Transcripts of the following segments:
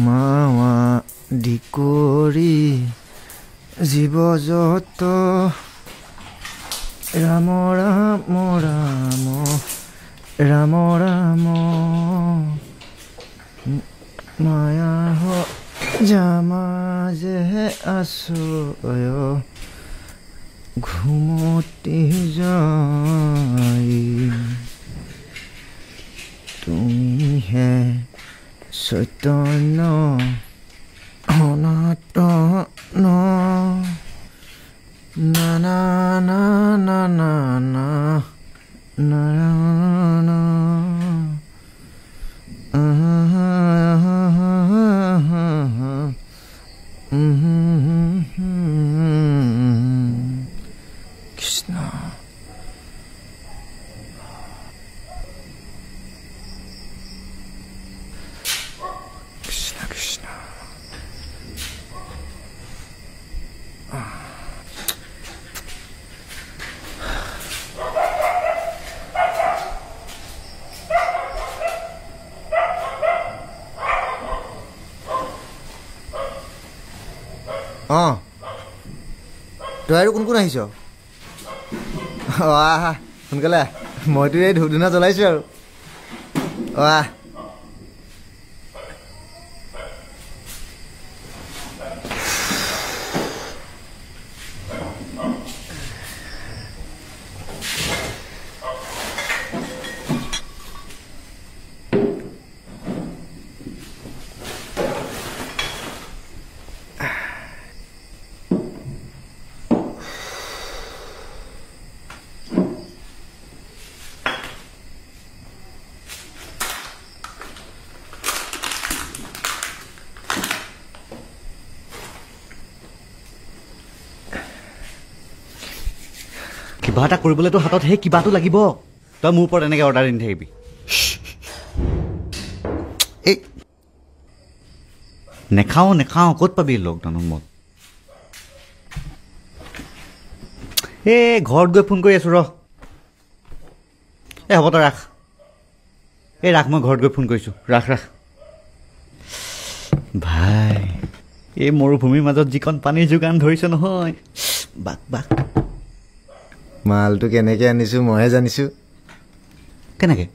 মাৱা দিকৰি জীৱ যত ৰাম ৰাম ৰাম ৰাম ৰাম মায়া জামাজে আছয় ঘুমতি যাই তুমি হে চৈতন্য অনাতন না না না না না না নাৰায়ণ কৃষ্ণ কৃষ্ণ কৃষ্ণ অঁ তই আৰু কোন কোন আহিছ আহা সোনকালে মইতো এই ধূপ ধূনা জ্বলাইছোঁ আৰু আহ কিবা এটা কৰিবলৈ তো হাতত সেই কিবাটো লাগিব তই মোৰ ওপৰত এনেকৈ অৰ্ডাৰ দি থাকিবি এই নেখাওঁ নেখাওঁ ক'ত পাবি লকডাউনত মত এই ঘৰত গৈ ফোন কৰি আছোঁ ৰ এই হ'ব তই ৰাখ এই ৰাখ মই ঘৰত গৈ ফোন কৰিছোঁ ৰাখ ৰাখ ভাই এই মৰুভূমিৰ মাজত যিকণ পানীৰ যোগান ধৰিছে নহয় বাক বাক মালটো কেনেকৈ আনিছোঁ মইহে জানিছোঁ কেনেকৈ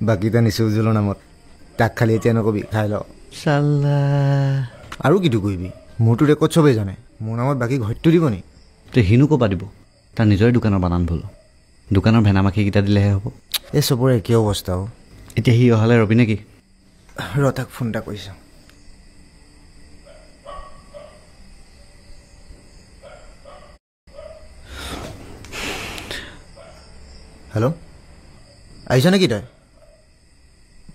বাকীটা নিছোঁ উজ্জ্বলৰ নামত তাক খালি এতিয়া নকবি খাই ল চাল্লা আৰু কিটো কৰিবি মোৰতো ৰেকৰ্ড চবেই জানে মোৰ নামত বাকী ঘৰটো দিব নি তই সিনো ক'ৰপা দিব তাৰ নিজৰে দোকানৰ বানান ভুল দোকানৰ ভেনামাখিকেইটা দিলেহে হ'ব এই চবৰে একেই অৱস্থা অ' এতিয়া সি অহালে ৰবি নেকি ৰ তাক ফোন এটা কৰিছোঁ হেল্ল' আহিছ নেকি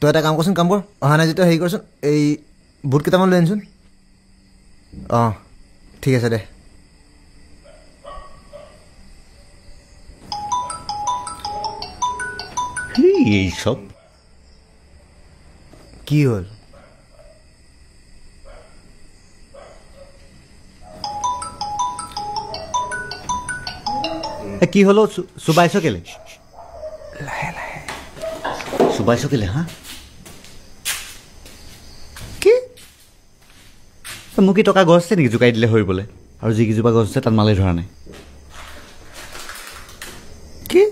তই এটা কাম কৰচোন কাম কৰ অহা নাই যেতিয়া হেৰি কৰচোন এই বুট কেইটামান লৈ আনচোন অঁ ঠিক আছে দে এই চব কি হ'ল কি হ'লো চুবাইছ কেলে লাহে লাহে চুবাইছ কেলে হা কি মোক কি টকা গছ আছে নেকি জোকাই দিলে সৰিবলৈ আৰু যিকেইজোপা গছ আছে তাত মালেই ধৰা নাই কি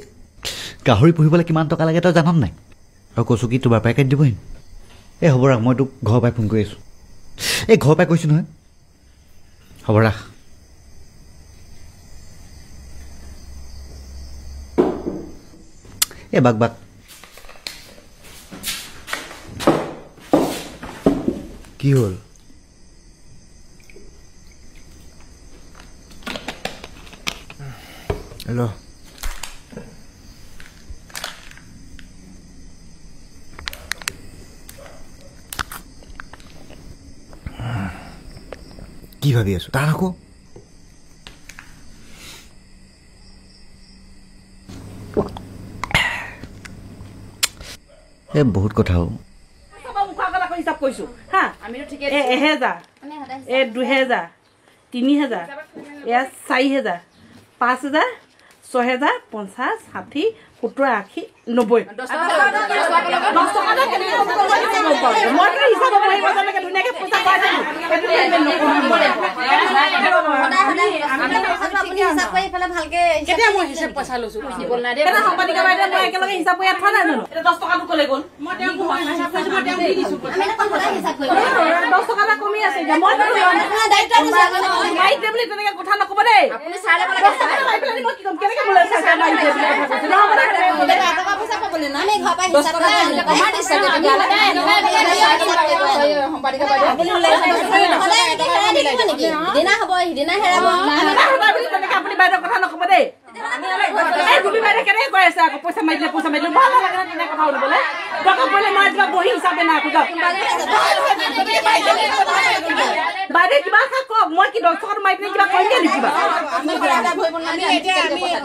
গাহৰি পুহিবলৈ কিমান টকা লাগে তই জানম নাই আৰু কৈছোঁ কি তোমাৰ পৰাই কাটি দিবহি এই হ'ব ৰাখ মই তোক ঘৰৰ পৰাই ফোন কৰি আছোঁ এই ঘৰৰ পৰাই কৈছোঁ নহয় হ'ব ৰাখ এই বাক বাক কি হ'ল হেল্ল' কি ভাবি আছো তাৰ আকৌ এই বহুত কথা হ'ল হিচাপ কৰিছোঁ হা এই 1000 এই 2000 3000 এয়া 4000 5000 6,000 50 60 70 80 90 10 টকা কেনেকৈ মই হিচাপ বহিব জানেকে ধুনীয়াকৈ পইচা পাই থাকোঁ কেতিয়া মই হিচাপ পইচা লৈছোঁ সাংবাদিকা বাইদেউ মই একেলগে হিচাপ কৰি থোৱা নাই জানো 10 টকাটো ক'লে গ'ল মই তেওঁক হিচাপ কৰিছোঁ মই তেওঁক দি দিছোঁ 10 টকা এটা কমি আছে এতিয়া মই মাৰিতে বুলি তেনেকৈ কথা নক'ব দেই আপুনি চালে মই কি ক'ম কেনেকৈ বোলে চাই মাৰিতে আপুনি বাইদেউ কথা নক'ব দেই তুমি বাইদেউ কেনেকৈ কৈ আছে আকৌ পইচা মাৰিলে ভাল নালাগে তেনে কথা উলিবলৈ টকা পৰিলে মই কিবা বহি হিচাপে নাই খোজক বাইদেউ কিবা এটা কওক মই কি 10 টকাটো মাৰি পিনে কিবা কৰিলে নেকি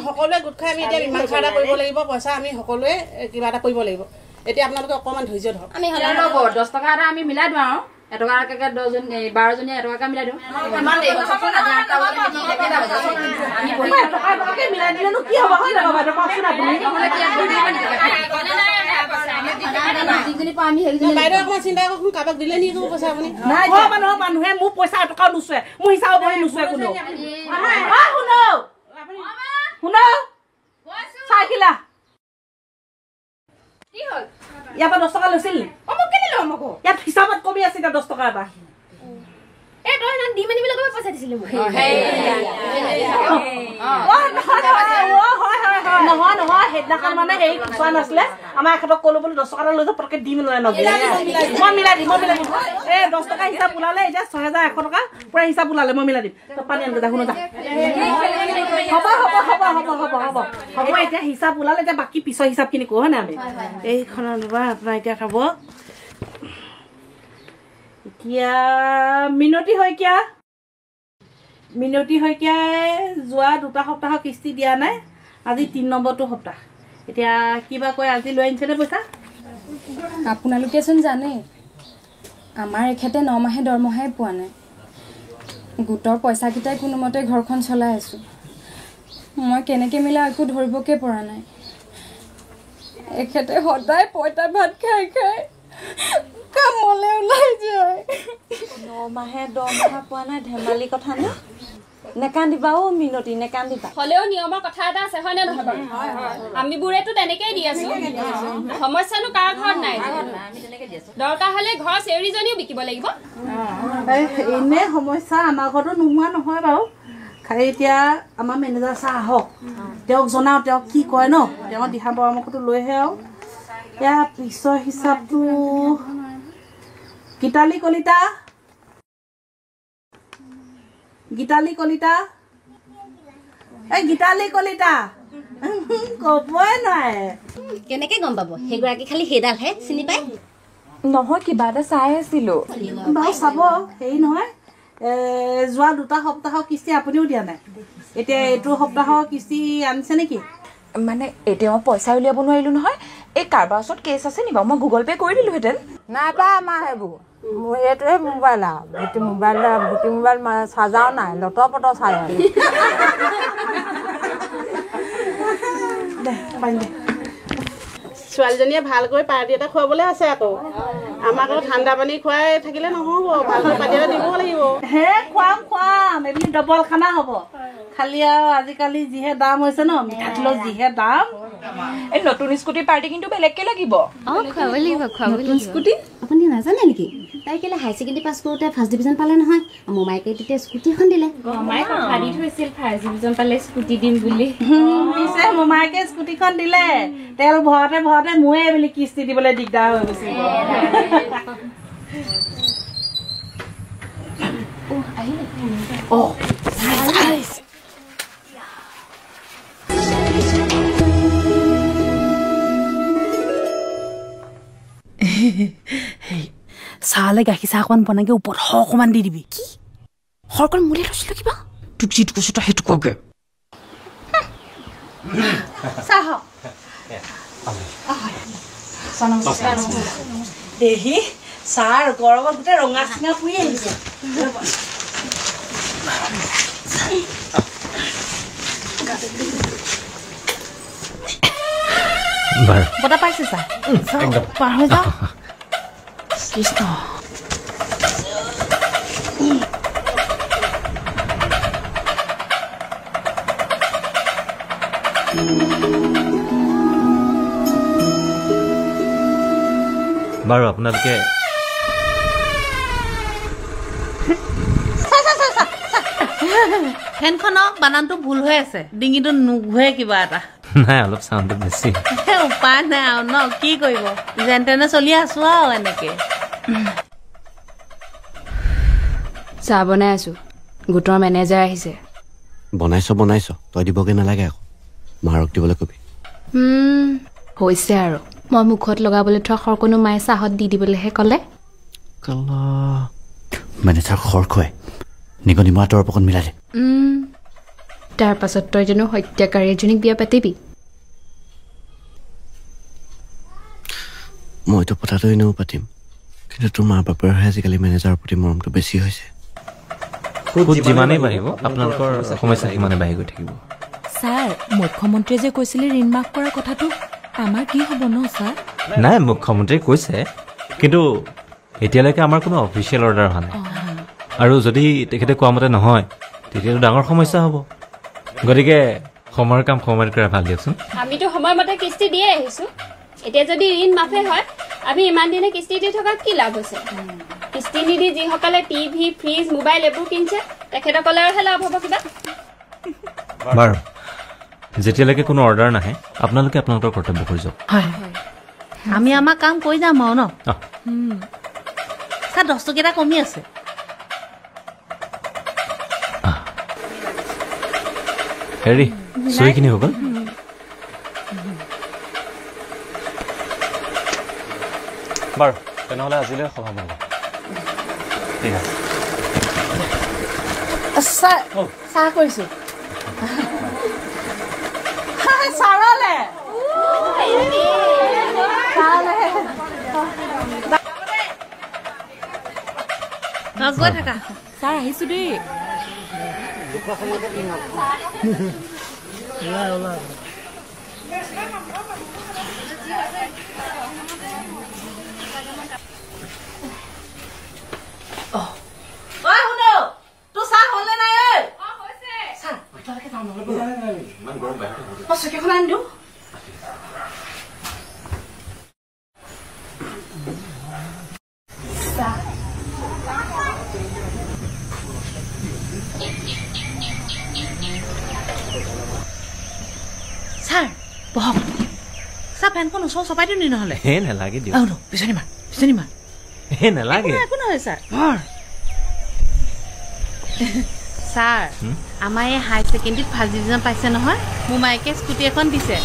সকলোৱে গোট খাই আমি এতিয়া মীমাংসা এটা কৰিব লাগিব পইচা আমি সকলোৱে কিবা এটা কৰিব লাগিব এতিয়া আপোনালোকে অকণমান ধৈৰ্য ধৰক আমি 10 টকা এটা আমি মিলাই দিওঁ আৰু এটকাকে 12জনীয়ে এটকাকে মিলাই দিওঁ মিলাই দিলেনো কি হ'ব হয় নহয় বাইদেউ কওকচোন আপুনি বাইদেউ অকণমান চিন্তা কৰকচোন কাৰোবাক দিলে নি পইচা আপুনি মানুহে মোৰ পইচা এটকাও নোচোৱে মোৰ হিচাপ বহি নোচোৱে কোনো শুন চাইকিলা ইয়াৰ পৰা 10 টকা লৈছিল নি ইয়াত হিচাপত কমি আছে এতিয়া 10 টকা এটা নহয় সেইদিনাখন মানে হেৰি চোৱা নাছিলে আমাৰ এখেতক ক'লো বোলো 10 টকা এটা লৈ যাওঁ পটককৈ দি মিলাই মই মিলাই দিম এই 10 টকা হিচাপ ওলালে এতিয়া 6,100 টকা পূৰা হিচাপ ওলালে মই মিলাই দিম পানী আনকৈ যা শুনো যা হ'ব এতিয়া হিচাপ ওলালে এতিয়া বাকী পিছৰ হিচাপখিনি কওঁ হয় নাই আমি এইখনৰ আপোনাৰ এতিয়া খাব এতিয়া মিনতি শইকীয়াই যোৱা 2 সপ্তাহৰ কিস্তি দিয়া নাই আজি 3 নম্বৰটো সপ্তাহ এতিয়া কিবা কয় আজি লৈ আনিছেনে পইচা আপোনালোকেচোন জানে আমাৰ এখেতে 9 মাহে দৰমহাই পোৱা নাই গোটৰ পইচাকেইটাই কোনোমতে ঘৰখন চলাই আছোঁ মই কেনেকৈ মিলা একো ধৰিবকে পৰা নাই এখেতে সদায় পইতা ভাত খাই কামলৈ ওলাই যায় 9 মাহে দৰমহা পোৱা নাই ধেমালি কথা নে নেকান্দিবা অ মিনতি নেকান্দিবা হলেও নিয়মৰ কথা এটা আছে হয়নে নহয় বাৰু আমি বুঢ়েতো তেনেকেই দি আছো সমস্যানো কাৰ ঘৰত নাই দৰকাৰ হলে ঘৰ চেউৰীজনীও বিকিব লাগিব এনে সমস্যা আমাৰ ঘৰতো নোহোৱা নহয় বাৰু খালি এতিয়া আমাৰ মেনেজাৰ ছাৰ আহক তেওঁক জনাওঁ তেওঁক কি কয় ন তেওঁৰ দিহা পৰামৰ্শটো লৈহে আৰু ইয়াৰ পিছৰ হিচাপটো গীতালি কলিতা ক'বই নোৱাৰে কেনেকৈ গম পাব সেইগৰাকী খালি সেইডালহে চিনি পায় নহয় কিবা এটা চাই আছিলোঁ বাৰু চাব হেৰি নহয় যোৱা 2 সপ্তাহৰ কিস্তি আপুনিও দিয়া নাই এতিয়া এইটো সপ্তাহৰ কিস্তি আনিছে নেকি মানে এতিয়া মই পইচা উলিয়াব নোৱাৰিলোঁ নহয় এই কাৰোবাৰ ওচৰত কেছ আছে নি বাৰু মই গুগল পে' কৰি দিলোঁহেঁতেন নাই পাই আমাৰ সেইবোৰ মোৰ এইটোৱে মোবাইল আৰু ভুটি মোবাইল চাৰ্জাৰো নাই লতৰ পটৰ চাই ছোৱালীজনীয়ে ভালকৈ পাৰ্টি এটা খুৱাবলৈ আছে আকৌ আমাক ঠাণ্ডা পানী খুৱাই থাকিলে নহ'ব ভালকৈ পাৰ্টি এটা দিব লাগিব হে খুৱাম এইবুলি ডবল খানা হ'ব খালি আৰু আজিকালি যিহে দাম হৈছে ন মিঠাতেলৰ যিহে দাম এই নতুন স্কুটিৰ পাৰ্টি কিন্তু বেলেগকৈ লাগিব স্কুটি আপুনি নাজানে নেকি তাই কেলে হাই ছেকেণ্ডেৰী পাছ কৰোঁতে ফাৰ্ষ্ট ডিভিজন পালে নহয় মোমাইকে তেতিয়া স্কুটি এখন দিলে ভাবি থৈছিল ফাৰ্ষ্ট ডিভিজন পালে স্কুটি দিম বুলি পিছে মোমাইকে স্কুটিখন দিলে তেল ভৰাতে মোৰে বুলি কিস্তি দিবলৈ দিগদাৰ হৈ গৈছে চাহলে গাখীৰ চাহ অকণমান বনাইকে ওপৰত অকণমান দি দিবি কি সৰকণ মোলে লৈছিলো কিবা তোক যিটো কৈছো তই সেইটো কগে চাহ দেহি চাহ গৰমত গোটেই ৰঙা চিঙা পুৰি আহিছে বতা পাইছে ছাৰ পাৰ হৈ যাওঁ কৃষ্ণ বাৰু আপোনালোকে ফেনখনৰ বানানটো ভুল হৈ আছে ডিঙিটো নুঘূৰে কিবা এটা নাই অলপ চাউণ্ডটো বেছি উপায় নাই আৰু ন কি কৰিব যেন তেনে চলি আছো আৰু এনেকে চাহ বনাই আছো গোটৰ মেনেজাৰ আহিছে বনাইছ তই দিবগে নালাগে আকৌ মাৰক দিবলৈ কবি হৈছে আৰু মই মুখত লগাবলৈ থোৱা খৰকণো মায়ে চাহত দি দিবলৈহে ক'লে মেনেজাৰ খৰ খুৱাই নিগনি মৰা তৰপ অকণ মিলালে তাৰ পাছত তই জানো হত্যাকাৰী এজনীক বিয়া পাতিবি মইতো পতাটো এনেও পাতিম কিন্তু তোৰ মা বাপেৰহে আজিকালি মেনেজাৰৰ প্ৰতি মৰমটো বেছি হৈছে যিমানেই বাঢ়িব আপোনালোকৰ সমস্যা সিমানে বাঢ়ি গৈ থাকিব ছাৰ মুখ্যমন্ত্ৰীয়ে যে কৈছিলে ঋণ মাফ কৰাৰ কথাটো আমাৰ কি হ'ব ন ছাৰ নাই মুখ্যমন্ত্ৰীয়ে কৈছে কিন্তু এতিয়ালৈকে আমাৰ কোনো অফিচিয়েল অৰ্ডাৰ অহা নাই আৰু যদি তেখেতে কোৱা মতে নহয় তেতিয়াতো ডাঙৰ সমস্যা হ'ব গতিকে সময়ৰ কাম সময়ত কৰা ভাল দিয়কচোন আমিতো সময়মতে কিস্তি দিয়ে আহিছো এতিয়া যদি ঋণ মাফে হয় আমি ইমান দিনে কিস্তি দি থকা কি লাভ হৈছে কিস্তি নিদি যিসকলে টিভি ফ্ৰিজ মোবাইল এইবোৰ কিনছে তেখেতসকলৰহে লাভ হ'ব কিবা বাৰু যেতিয়ালৈকে কোনো অৰ্ডাৰ নাহে আপোনালোকে আপোনালোকৰ কৰ্তব্য কৰি যাওক হয় আমি আমাৰ কাম কৰি যাম আৰু ন ছাৰ 10 টকা কমি আছে হেৰি চুৰিখিনি হৈ গ'ল বাৰু তেনেহ'লে আজিলৈ সভা বন্ধ ঠিক আছে ছাৰ চাহ কৰিছো ছাৰলে গৈ থাকা ছাৰ আহিছো দেই চকীখন আনি দিওঁ ছাৰ বহক ছাৰ ফেনখন ওচৰ চপাই দিওঁ নি নহ'লে হে নালাগে দিয়ক পিছনি মাৰ হে নালাগে একো নহয় ছাৰ ছাৰ আমাৰ এই হাই ছেকেণ্ডেৰীত ফাৰ্ষ্ট ডিভিজন পাইছে নহয় মোৰ মাইকে স্কুটি এখন দিছে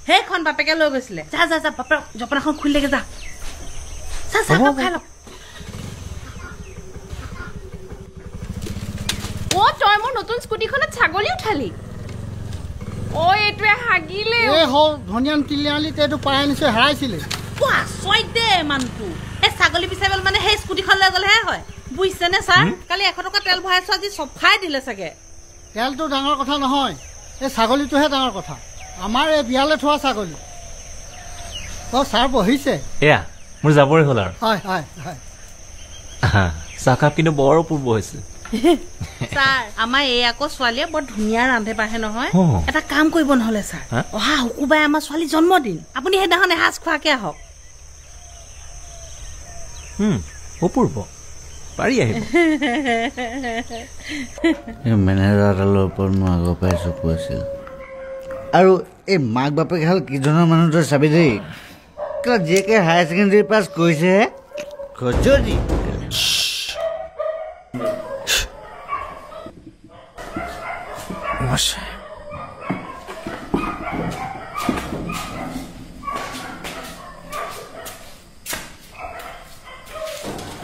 সেইখন বাপেকে লৈ গৈছিলে যা বাপেক জপনাখন খুলিলেগে যা চাহ খাই লওক তই মোৰ নতুন স্কুটিখনত ছাগলী উঠালি এইটোৱে হাগিলে ধনিয়ান তিলিয়ালি এইটো পাই নিশ্চয় হেৰাইছিলে দে মানুহটো এই ছাগলী বিচাৰিবলৈ মানে সেই স্কুটিখন লৈ গ'লেহে হয় বুজিছেনে ছাৰ কালি 100 টকা তেল ভৰাইছো আজি চফাই দিলে চাগে তেলটো ডাঙৰ কথা নহয় এই ছাগলীটোহে ডাঙৰ কথা আমাৰ এই বিয়ালৈ থোৱা ছাগলী ছাৰ বহিছে এয়া মোৰ যাবৰে হ'ল আৰু হয় চাহকাপ কিন্তু বৰ অপূৰ্ব হৈছে ছাৰ আমাৰ এই আকৌ ছোৱালীয়ে বৰ ধুনীয়া ৰান্ধে বাঢ়ে নহয় এটা কাম কৰিব নহ'লে ছাৰ অহা শুকুৰবাৰে আমাৰ ছোৱালী জন্মদিন আপুনি সেইদিনাখন এসাঁজ খোৱাকে আহক অপূৰ্ব পাৰি আহিব মেনেজাৰডালৰ ওপৰত মোৰ আগৰ পৰাই চকু আছিল আৰু এই মাক বাপেক হাল কিজনৰ মানুহ তই চাবি দেই জীয়েকে হায়াৰ ছেকেণ্ডেৰী পাছ কৰিছেহে খজুৱতি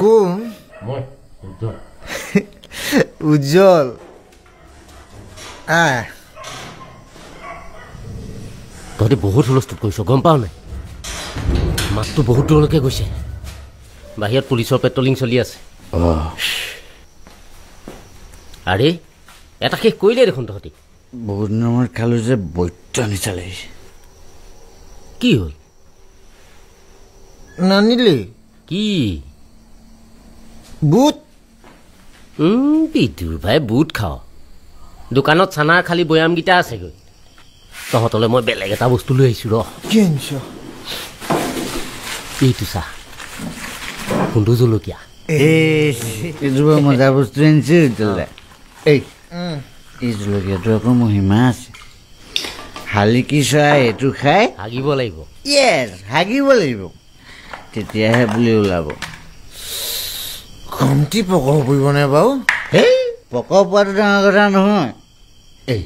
কোন উজ্জ্বল তহঁতি বহুত হুলস্থুল কৰিছ গম পাৱ নাই মাতটো বহুত দূৰলৈকে গৈছে বাহিৰত পুলিচৰ পেট্ৰলিং চলি আছে আৰে এটা শেষ কৰিলে দেখোন তহঁতি বহুত দিনৰ মূৰত খালোঁ যে বৈত্য নিচা লাগিছে কি হ'ল নানিলি কি বুট বিদুৰ ভাই বুট খাওঁ দোকানত চানাৰ খালি বৈয়ামকেইটা আছেগৈ তহঁতলৈ মই বেলেগ এটা বস্তু লৈ আহিছোঁ ৰ এইটো চা খুন্দু জলকীয়া এইটো মজা বস্তু আনিছে এই জলকীয়াটো আকৌ মহিমা আছে শালিকি চৰাই এইটো খাই হাগিব লাগিব য়েছ হাগিব লাগিব তেতিয়াহে বুলি ওলাব কমটি পকব পৰিব নে বাৰু এই পক পোৱাটো ডাঙৰ কথা নহয় এই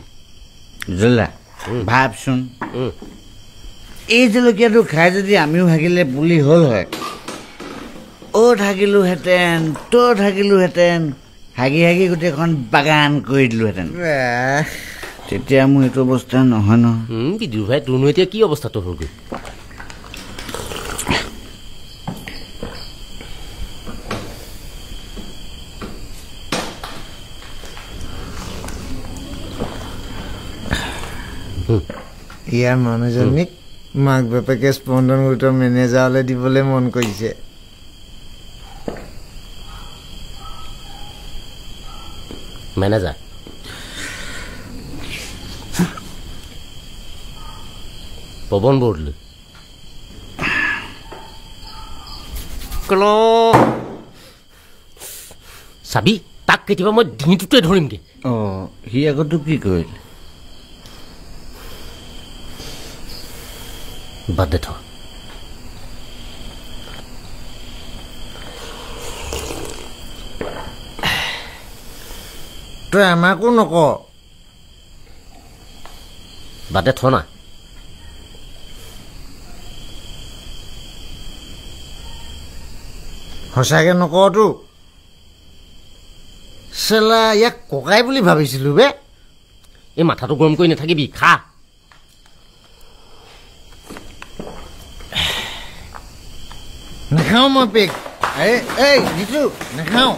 জলা ভাবচোন এই জলকীয়াটো খাই যদি আমিও হাগিলে পুলি হ'ল হয় থাকিলোহেঁতেন থাকিলোহেঁতেন হাগি হাগি গোটেইখন বাগান কৰি দিলোহেঁতেন তেতিয়া মোৰ এইটো অৱস্থা নহয় ন বিদুৰ ভাই তোৰনো এতিয়া কি অৱস্থাটো হ'লগৈ ইয়াৰ মানুহজনীক মাক বাপেকে স্পন্দন গোটৰ মেনেজাৰলৈ দিবলৈ মন কৰিছে মেনেজাৰ পৱন বৰদলৈ চাবি তাক কেতিয়াবা মই ডিঙিটোতে ধৰিমগৈ সি আগতো কি কৰিলে বাদ দে থ তই আমাকো নক বাদ দে থ না সঁচাকে নকতো চেলা ইয়াক ককাই বুলি ভাবিছিলো বে এই মাথাটো গৰম কৰি নাথাকিবি খা নাখাওঁ মই পেক দিছো নাখাওঁ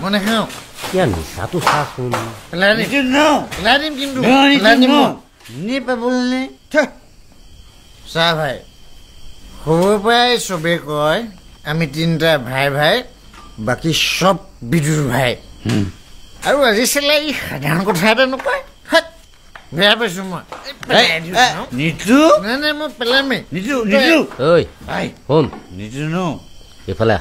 মই নাখাওঁ কিয় নিচাটো চাচোন পেলাই দিম কিন্তু পাবলে চা ভাই সৰুৰ পৰাই চবেই কয় আমি তিনিটা ভাই ভাই বাকী চব বিদুৰ ভাই আৰু আজি চালে ই সাধাৰণ কথা এটা নকয় বেয়া পাইছো মই নাই মই পেলামেই শুন এইফালে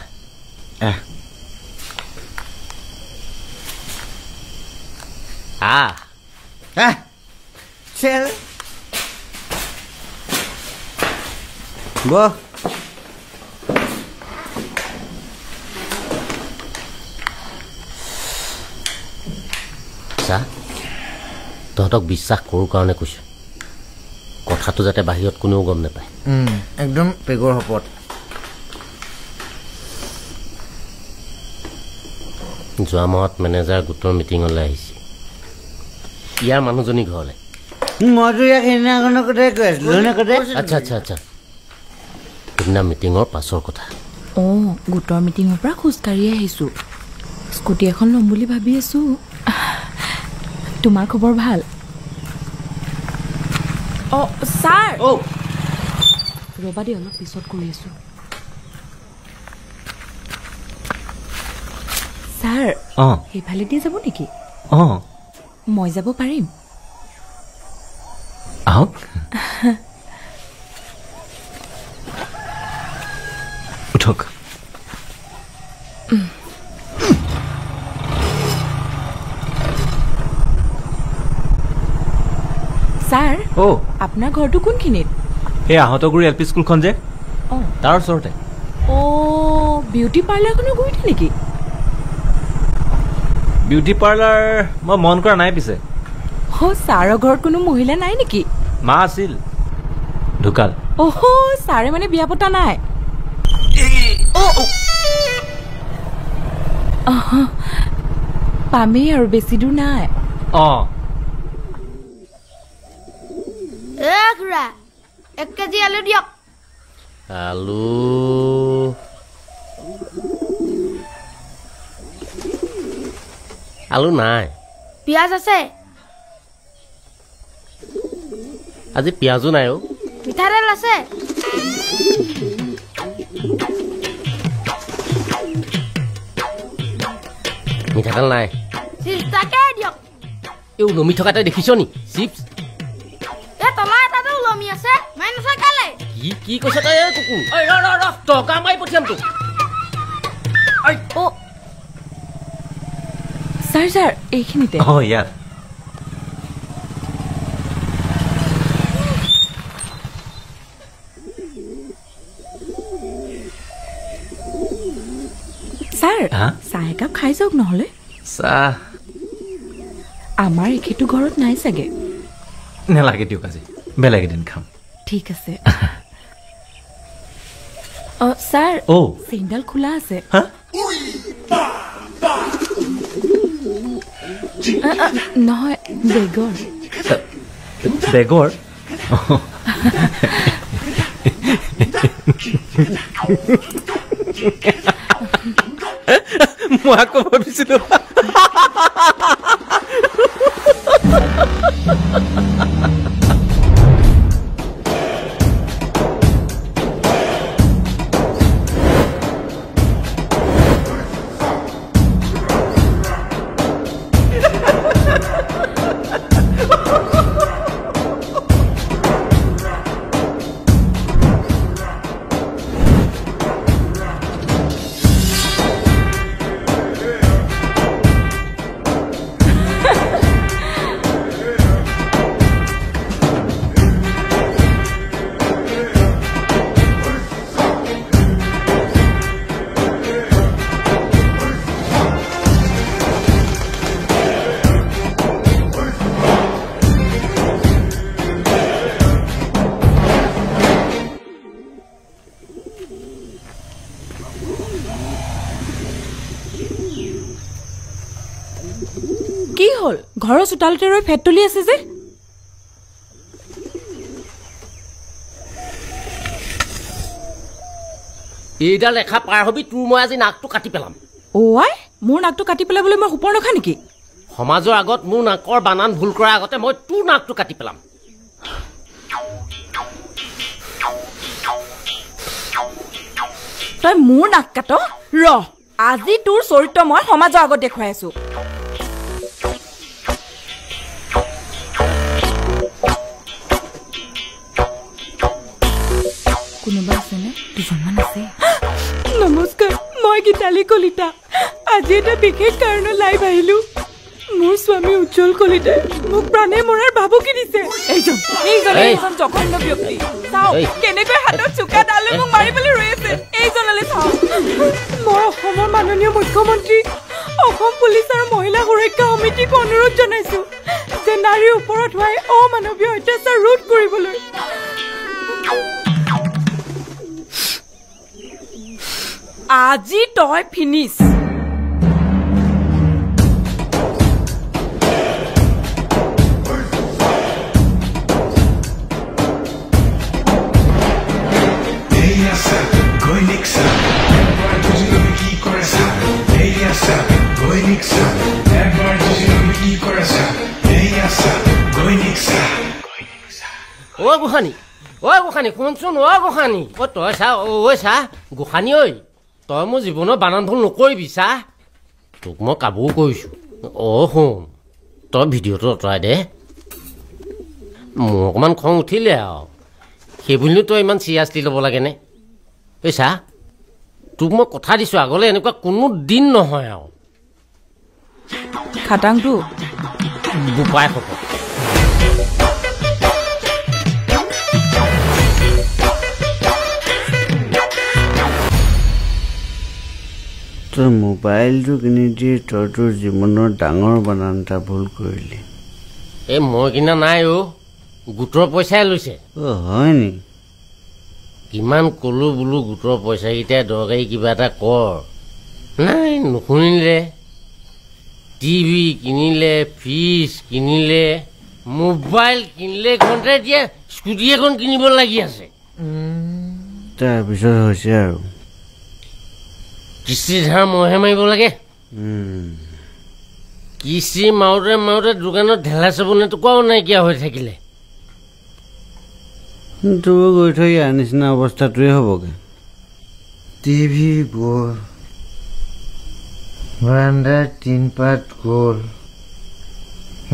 বহ চা তহঁতক বিশ্বাস কৰোঁ কাৰণে কৈছোঁ কথাটো যাতে বাহিৰত কোনেও গম নাপায় একদম পেগৰ শপত যোৱা মাহত মেনেজাৰ গোটৰ মিটিঙলৈ আহিছে ইয়াৰ মানুহজনী ঘৰলৈ মইতো ইয়াক সেইদিনাখনৰ কথাই কৈ আছিলো আচ্ছা সেইদিনা মিটিঙৰ পাছৰ কথা গোটৰ মিটিঙৰ পৰা খোজকাঢ়ি আহিছোঁ স্কুটি এখন ল'ম বুলি ভাবি আছোঁ তোমাৰ খবৰ ভাল ছাৰ ৰ'বা দেই অলপ পিছত কৰি আছোঁ ছাৰ সেইফালে দিয়ে যাব নেকি মই যাব পাৰিম আহক উঠক ছাৰ আপোনাৰ ঘৰটো কোনখিনিত এই আহতগুৰি এল পি স্কুলখন যে তাৰ ওচৰতে বিউটি পাৰ্লাৰখনো গৈছে নেকি বিউটি পাৰ্লাৰ মই মন কৰা নাই পিছে ছাৰৰ ঘৰত কোনো মহিলা নাই নেকি মা আছিল ঢুকাল ছাৰে মানে বিয়া পতা নাই পামেই আৰু বেছি দূৰ নাই খুৰা 1 কেজি আলু দিয়ক আলু নাই পিয়াজ আছে আজি পিয়াজো নাই মিঠাতেল আছে মিঠাতেল নাই চিপছটাকে দিয়ক এই ওলমি থকা তই দেখিছ নি চিপছ এ তলা এটাতে ওলমি আছে মাই নচা কালে কি কৈছ তই এই কুকুৰ ঐ ৰ টকা মাৰি পঠিয়াম তোক ছাৰ এইখিনিতে ইয়াত ছাৰ চাহ একাপ খাই যাওক নহ'লে চাহ আমাৰ এখেতো ঘৰত নাই চাগে নেলাগে দিয়ক আজি বেলেগ এদিন খাম ঠিক আছে ছাৰ চেইনডাল খোলা আছে নহয় বেগৰ মই আকৌ ভাবিছিলো কি হ'ল ঘৰৰ চোতালতে ৰৈ ফেট তুলি আছে যে এইডাল ৰেখা পাৰ হবি তোৰ মই আজি নাকটো কাটি পেলাম আই মোৰ নাকটো কাটি পেলাবলৈ মই সুপৰ নখা নেকি সমাজৰ আগত মোৰ নাকৰ বানান ভুল কৰাৰ আগতে মই তোৰ নাকটো কাটি পেলাম তই মোৰ নাক কাট ৰ আজি তোৰ চৰিত্ৰ মই সমাজৰ আগত দেখুৱাই আছো কোনোবা আছেনে দুজনমান আছে নমস্কাৰ মই গীতালি কলিতা আজি এটা বিশেষ কাৰণে লাইভ আহিলো মোৰ স্বামী উজ্জ্বল কলিতাই মোক প্ৰাণে মৰাৰ ভাবুকি দিছে এইজন জঘন্য ব্যক্তি চাও কেনেকৈ হাতত চুকা ডালে মোক মাৰিবলৈ ৰৈ আছে এইজনলৈ চাও মই অসমৰ মাননীয় মুখ্যমন্ত্ৰী অসম পুলিচ আৰু মহিলা সুৰক্ষা সমিতিক অনুৰোধ জনাইছো যে নাৰীৰ ওপৰত হোৱা অমানৱীয় অত্যাচাৰ ৰোধ কৰিবলৈ আজি তই ফিনিছ গোসানী শুনচোন গোসানী তই চা চা গোসানী ঐ তই মোৰ জীৱনৰ বানান ভুল নকৰিবি চা তোক মই কাবৌ কৰিছো শুন তই ভিডিঅ'টো আঁতৰাই দে মোৰ অকণমান খং উঠিলে আৰু সেইবুলিনো তই ইমান চিৰিয়াছলি ল'ব লাগেনে ঐ চা তোক মই কথা দিছোঁ আগলৈ এনেকুৱা কোনো দিন নহয় আৰু খাটাংটো বোপাই হ'ব তোৰ মোবাইলটো কিনি দি তই তোৰ জীৱনৰ ডাঙৰ বানান এটা ভুল কৰিলি এই মই কিনা নাই গোটৰ পইচাই লৈছে হয় নি কিমান ক'লো বোলো গোটৰ পইচাকেইটাই দৰকাৰী কিবা এটা কৰ নাই নুশুনিলে টিভি কিনিলে ফ্ৰিজ কিনিলে মোবাইল কিনিলে ঘণ্টা এতিয়া স্কুটি এখন কিনিব লাগি আছে তাৰপিছত হৈছে আৰু কিস্তি ধাৰ মহে মাৰিব লাগে কিস্তি মাৰোতে দোকানত ঢেলা চাবোন এটুকুৰাও নাইকিয়া হৈ থাকিলে তোৰ গৈ থৈ ইয়াৰ নিচিনা অৱস্থাটোৱে হ'বগৈ টিভি গ'ল বাৰান্দাৰ টিনপাত গ'ল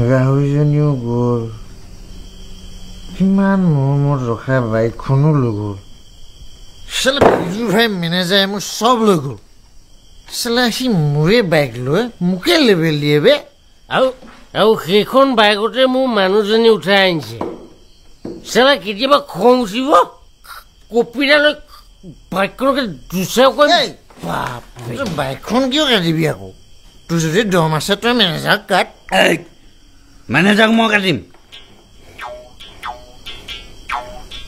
গাহৰিজনীও গ'ল কিমান মৰমত ৰখা বাইকখনো লৈ গ'ল বিজু ভাই মেনেজাৰে মোক চব লৈ গ'ল সি মোৰে বাইক লৈ মোকে লেবেল দিয়ে বে আৰু সেইখন বাইকতে মোৰ মানুহজনী উঠাই আনিছে চালা কেতিয়াবা খং উঠিব কপিডালৈ বাইকখনকে দুচাকৈ বাইকখন কিয় কাটিবি আকৌ তোৰ যদি দম আছে তই মেনেজাৰক কাট মেনেজাৰক মই কাটিম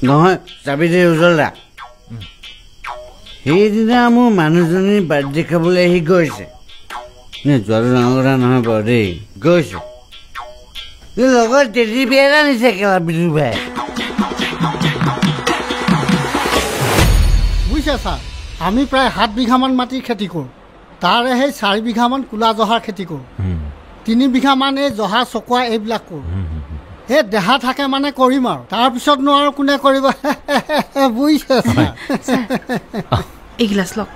নহয় চাবি দে উজ্জ্বল দা সেইদিনা মোৰ মানুহজনীৰ বাৰ্থডে খাবলৈ আহি গৈছে যোৱাটো ডাঙৰ কথা নহয় বাৰু দেই গৈছে লগত টেডি বিয়াৰ আনিছে কেলা বিজু ভাই বুজিছে ছাৰ আমি প্ৰায় 7 বিঘামান মাটিৰ খেতি কৰোঁ তাৰে সেই 4 বিঘামান কোলা জহাৰ খেতি কৰোঁ 3 বিঘামান এই জহা চকোৱা এইবিলাক কৰোঁ এই দেহা থাকে মানে কৰিম আৰু তাৰপিছত নোৱাৰো কোনে কৰিব বুজিছে এইগিলাচ লওক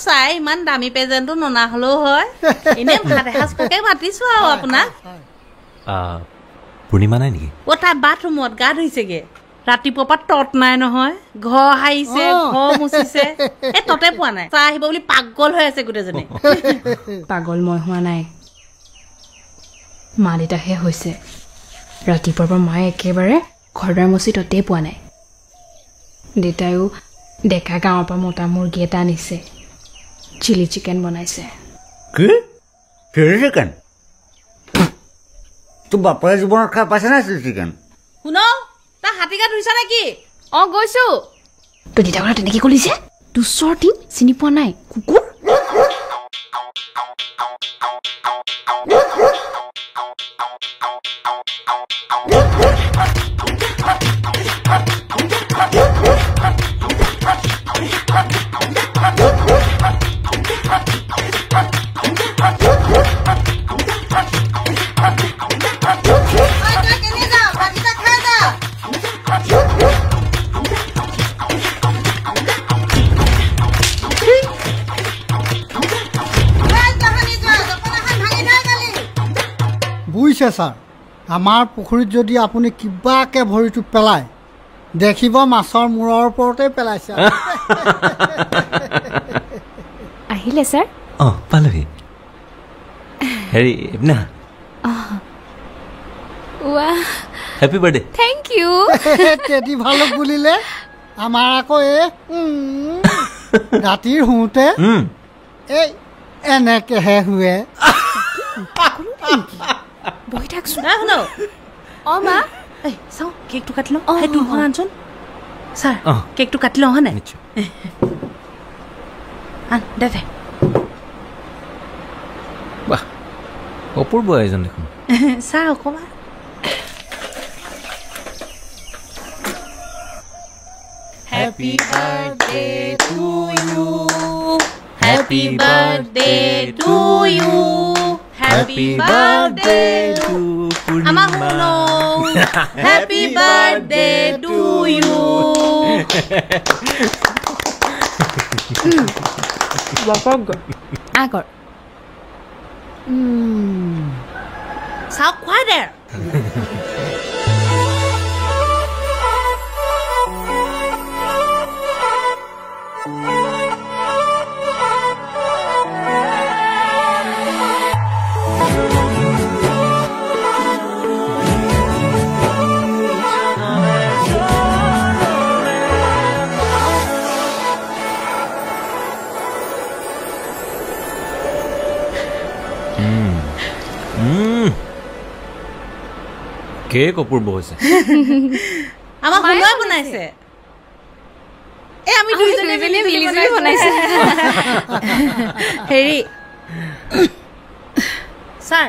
চাই ইমান দামী প্ৰেজেণ্টটো ননা হ'লেও হয় এনেই ভাত এসাঁজ খোৱাকে মাতিছো আৰু আপোনাক পূৰ্ণিমা নাই নেকি তাই বাথৰুমত গা ধুইছেগে ৰাতিপুৱাৰ পৰা তত নাই নহয় ঘৰ হাৰিছে ঘৰ মুচিছে এই ততে পোৱা নাই চাহ আহিব বুলি পাগল হৈ আছে গোটেইজনী পাগল মই হোৱা নাই মা দেউতাহে হৈছে ৰাতিপুৱাৰ পৰা মায়ে একেবাৰে ঘৰ দুৱাৰ মচি ততেই পোৱা নাই দেউতায়ো ডেকা গাঁৱৰ পৰা মতা মুৰ্গী এটা আনিছে চিলি চিকেন বনাইছে তোৰ বাপৰে জীৱনত খাই পাইছে নাই চিলি চিকেন শুন তই হাতীকা ধুইছ নেকি গৈছো তই দেউতাৰ কথা তেনেকে কলিছে দুচৰ টিম চিনি পোৱা নাই কুকুৰ বুজিছে ছাৰ আমাৰ পুখুৰীত যদি আপুনি কিবাকে ভৰিটো পেলায় দেখিব মাছৰ মূৰৰ ওপৰতে পেলাইছে আহিলে ছাৰ পালোহি হেৰি না হেপী বাৰ্থডে থেংক ইউ তেদি ভালুক বুলিলে আমাৰ আকৌ এই ৰাতিৰ শুওঁতে এই এনেকেহে শুৱে বহি থাকচোন শুন মা চাওঁ কেকটো কাটি লওঁ সেই তোৰখন আনচোন ছাৰ কেকটো কাটি লওঁ হয়নে আন দে বাহ অপূৰ্ব আয়োজন দেখোন ছাৰ অকণমান Happy birthday to you. Happy birthday to you. Happy birthday to Purnima. Happy birthday to you. Agor. So quiet there. Cake অপূৰ্ব হৈছে আমাৰ কোনোৱে বনাইছে এই আমি দুইজনে মিলি বনাইছে হেৰি ছাৰ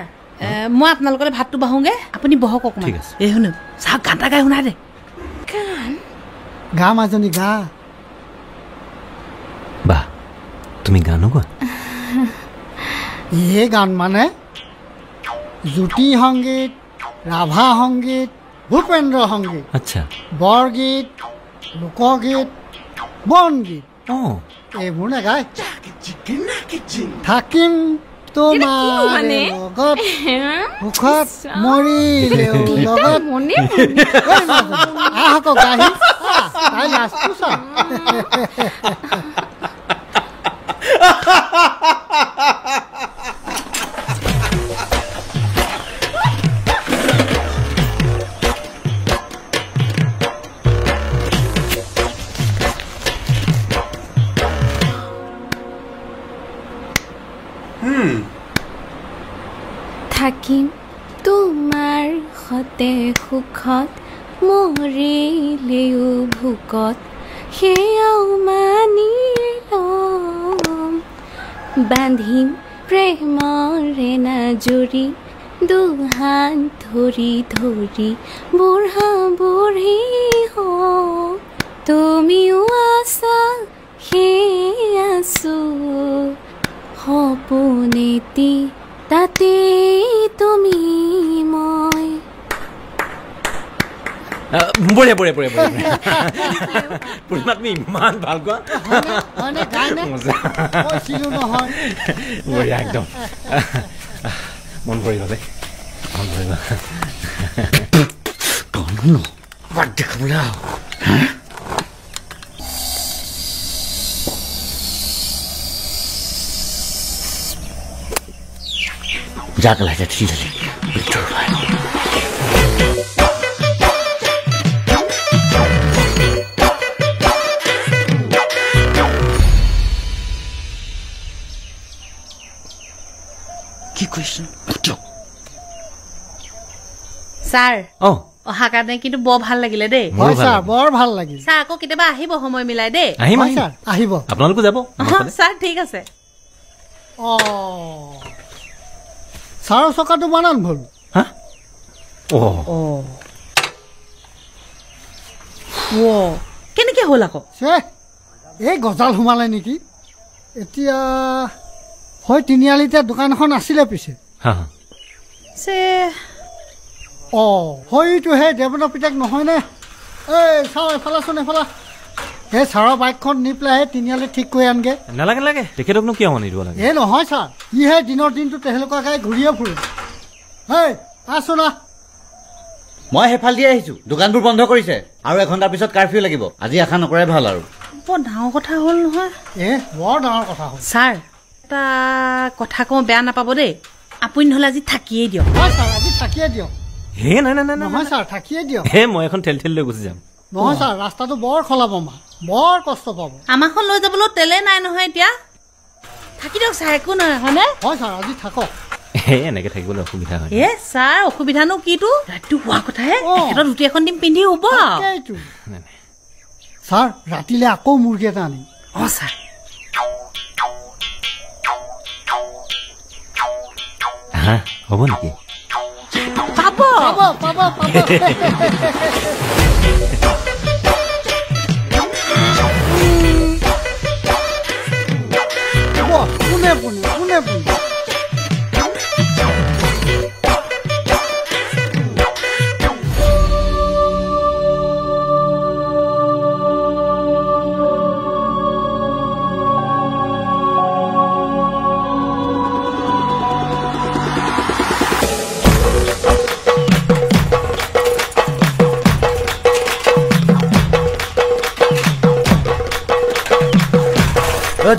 মই আপোনালোকৰ ভাতটো বাহুগে আপুনি বহক অকণমান এই শুনক চাহ গান এটা গাই শুনাই দে গা মাজনী গা বাহ তুমি গানো গোৱা এই গান মানে জ্যোতি সংগীত ৰাভা সংগীত ভূপেন্দ্ৰ সংগীত আচ্ছা বৰগীত লোকগীত বনগীত এইবোৰ নাগায় থাকিম তোমাৰ লগত সুখত মৰিলেও লগত আহ আকৌ গাহি তাই লাজটো চা থাকিম তোমাৰ সতে সুখত মৰিলেও ভোকত সেয়াও মানি ল'ম বান্ধিম প্ৰেমৰে নাজৰি দুহাত ধৰি ধৰি বুঢ়া বুঢ়ী হওঁ তুমিও আছা সেই আছো সপোনেতি তাতে তুমি মই বঢ়িয়া বঢ়িয়া বঢ়িয়া পূৰ্ণিমা তুমি ইমান ভাল কোৱা বঢ়িয়া একদম মন পৰি গ'লে মন পৰি গ'ল দেখাবলৈ जाकर लाजा ठीक है बिट्टू भाई কি কোয়েশ্চন স্যার অহা কাৰণে কিন্তু বৰ ভাল লাগিলে দেই হয় স্যাৰ বৰ ভাল লাগিল স্যার আকৌ কেতিয়াবা আহিব সময় মিলাই দেই আহিম স্যার আহিব আপোনালোক যাব স্যার ঠিক আছে সাৰৰ চকাটো বানান ভুল কেনেকে হ'ল আকৌ এই গজাল সোমালে নেকি এতিয়া হয় তিনিআলিতে দোকান এখন আছিলে পিছে হয়তো সেই দেৱনৰ পিতাক নহয়নে এই চাওঁ এফালাচোন এফালা সেই ছাৰৰ বাইকখন নি পেলাই তিনিআলি ঠিক কৰি আনগে নালাগে লাগে তেখেতকনো কিয় মানি দিব লাগে এই নহয় ছাৰ ইহে দিনৰ দিনটো তেহেঁলোকৰ গাই ঘূৰিয়ে ফুৰে হেই আছো না মই সেইফাল দিয়ে আহিছো দোকানবোৰ বন্ধ কৰিছে আৰু এঘণ্টাৰ পিছত কাৰফিউ লাগিব আজি আশা নকৰাই ভাল আৰু বৰ ডাঙৰ কথা হ'ল নহয় বৰ ডাঙৰ কথা হ'ল ছাৰ এটা কথা কওঁ বেয়া নাপাব দেই আপুনি নহ'লে আজি থাকিয়েই দিয়ক ছাৰ আজি থাকিয়ে দিয়ক হে নাই নাই নাই নহয় ছাৰ থাকিয়ে দিয়ক হে মই এখন ঠেলি ঠেলি লৈ গুচি যাম নহয় ছাৰ ৰাস্তাটো বৰ খলাব মা বৰ কষ্ট পাব আমাৰখন লৈ যাবলৈ তেলে নাই নহয় এতিয়া থাকি দিয়ক ছাৰ একো নহয় হয়নে হয় ছাৰ আজি থাকক এনেকে থাকিবলৈ অসুবিধা হয় ছাৰ অসুবিধানো কিটো ৰাতিটো হোৱা কথাহে তেখেতৰ ধুতি এখন দিম পিন্ধি হ'ব ছাৰ ৰাতিলে আকৌ মুৰ্গী এটা আনিম ছাৰ হ'ব নেকি পাব পাব পোনে পোনে পোনে পোনে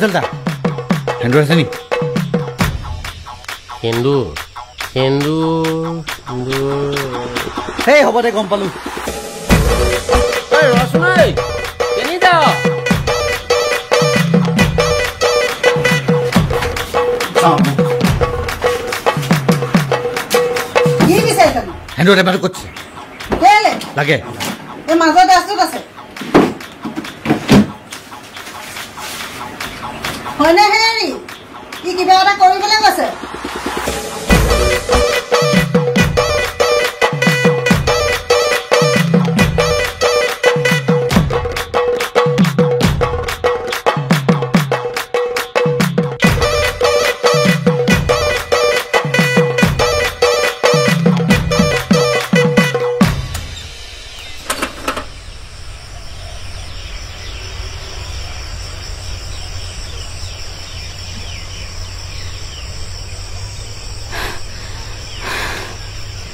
চলতা হেন্দু আছে নি হেন্দু হেন্দু হেন্দু সেই হ'ব দে গম পালো হেন্দু এটা ক'ত লাগে মাজত আছে হয়নে হেৰি ই কিবা এটা কৰিবলৈ গৈছে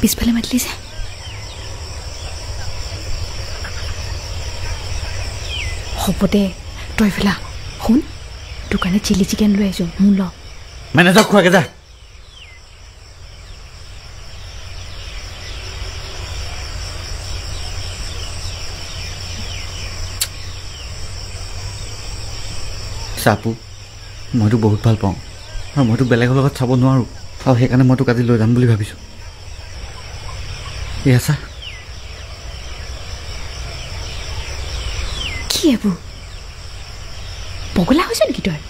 পিছফালে মাতিলি যে হ'ব দে তই ফেলা শুন তোৰ কাৰণে চিলি চিকেন লৈ আহিছোঁ মোৰ ল মেনেজাৰ খোৱাকে যা চাপু মই তোক বহুত ভাল পাওঁ আৰু মই তোক বেলেগৰ লগত চাব নোৱাৰোঁ আৰু সেইকাৰণে মই তোক আজি লৈ যাম বুলি ভাবিছোঁ এয়া চা কি এইবোৰ পগলা হৈছে নেকি তই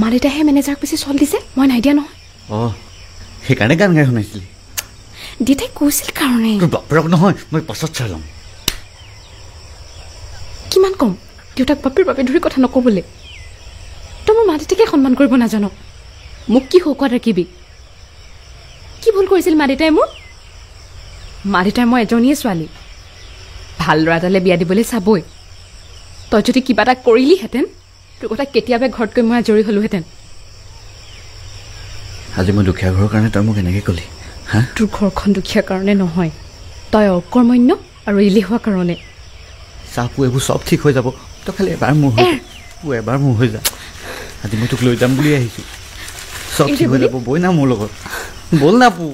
মা দেউতাইহে মেনেজাৰক বেছি চল দিছে মই নাই দিয়া নহয় অঁ সেইকাৰণে গান গাই শুনাইছিলি দেউতাই কৈছিল কাৰণে তোৰ বাপেৰক নহয় মই পাছত চাই ল'ম কিমান কম দেউতাক বাপেৰ বাপে ধৰি কথা নক'বলৈ তই মোৰ মা দেউতাকে সন্মান কৰিব নাজান মোক কি শৌকত ৰাখিবি কি ভুল কৰিছিল মা দেউতাই মোৰ মা দেউতাই মই এজনীয়ে ছোৱালী ভাল ল'ৰা এটালৈ বিয়া দিবলৈ চাবই তই যদি কিবা এটা কৰিলিহেঁতেন তোৰ কথা কেতিয়াবা ঘৰতকৈ মই আজৰি হ'লোহেঁতেন আজি মই দুখীয়া ঘৰৰ কাৰণে তই মোক এনেকৈ ক'লি হা তোৰ ঘৰখন দুখীয়া কাৰণে নহয় তই অকৰ্মণ্য আৰু এলেহুৱা কাৰণে চাপু এইবোৰ চব ঠিক হৈ যাব তই খালি এবাৰ মোৰ হৈ যা আজি মই তোক লৈ যাম বুলি আহিছোঁ চব ঠিক হৈ যাব বই না মোৰ লগত বল না পু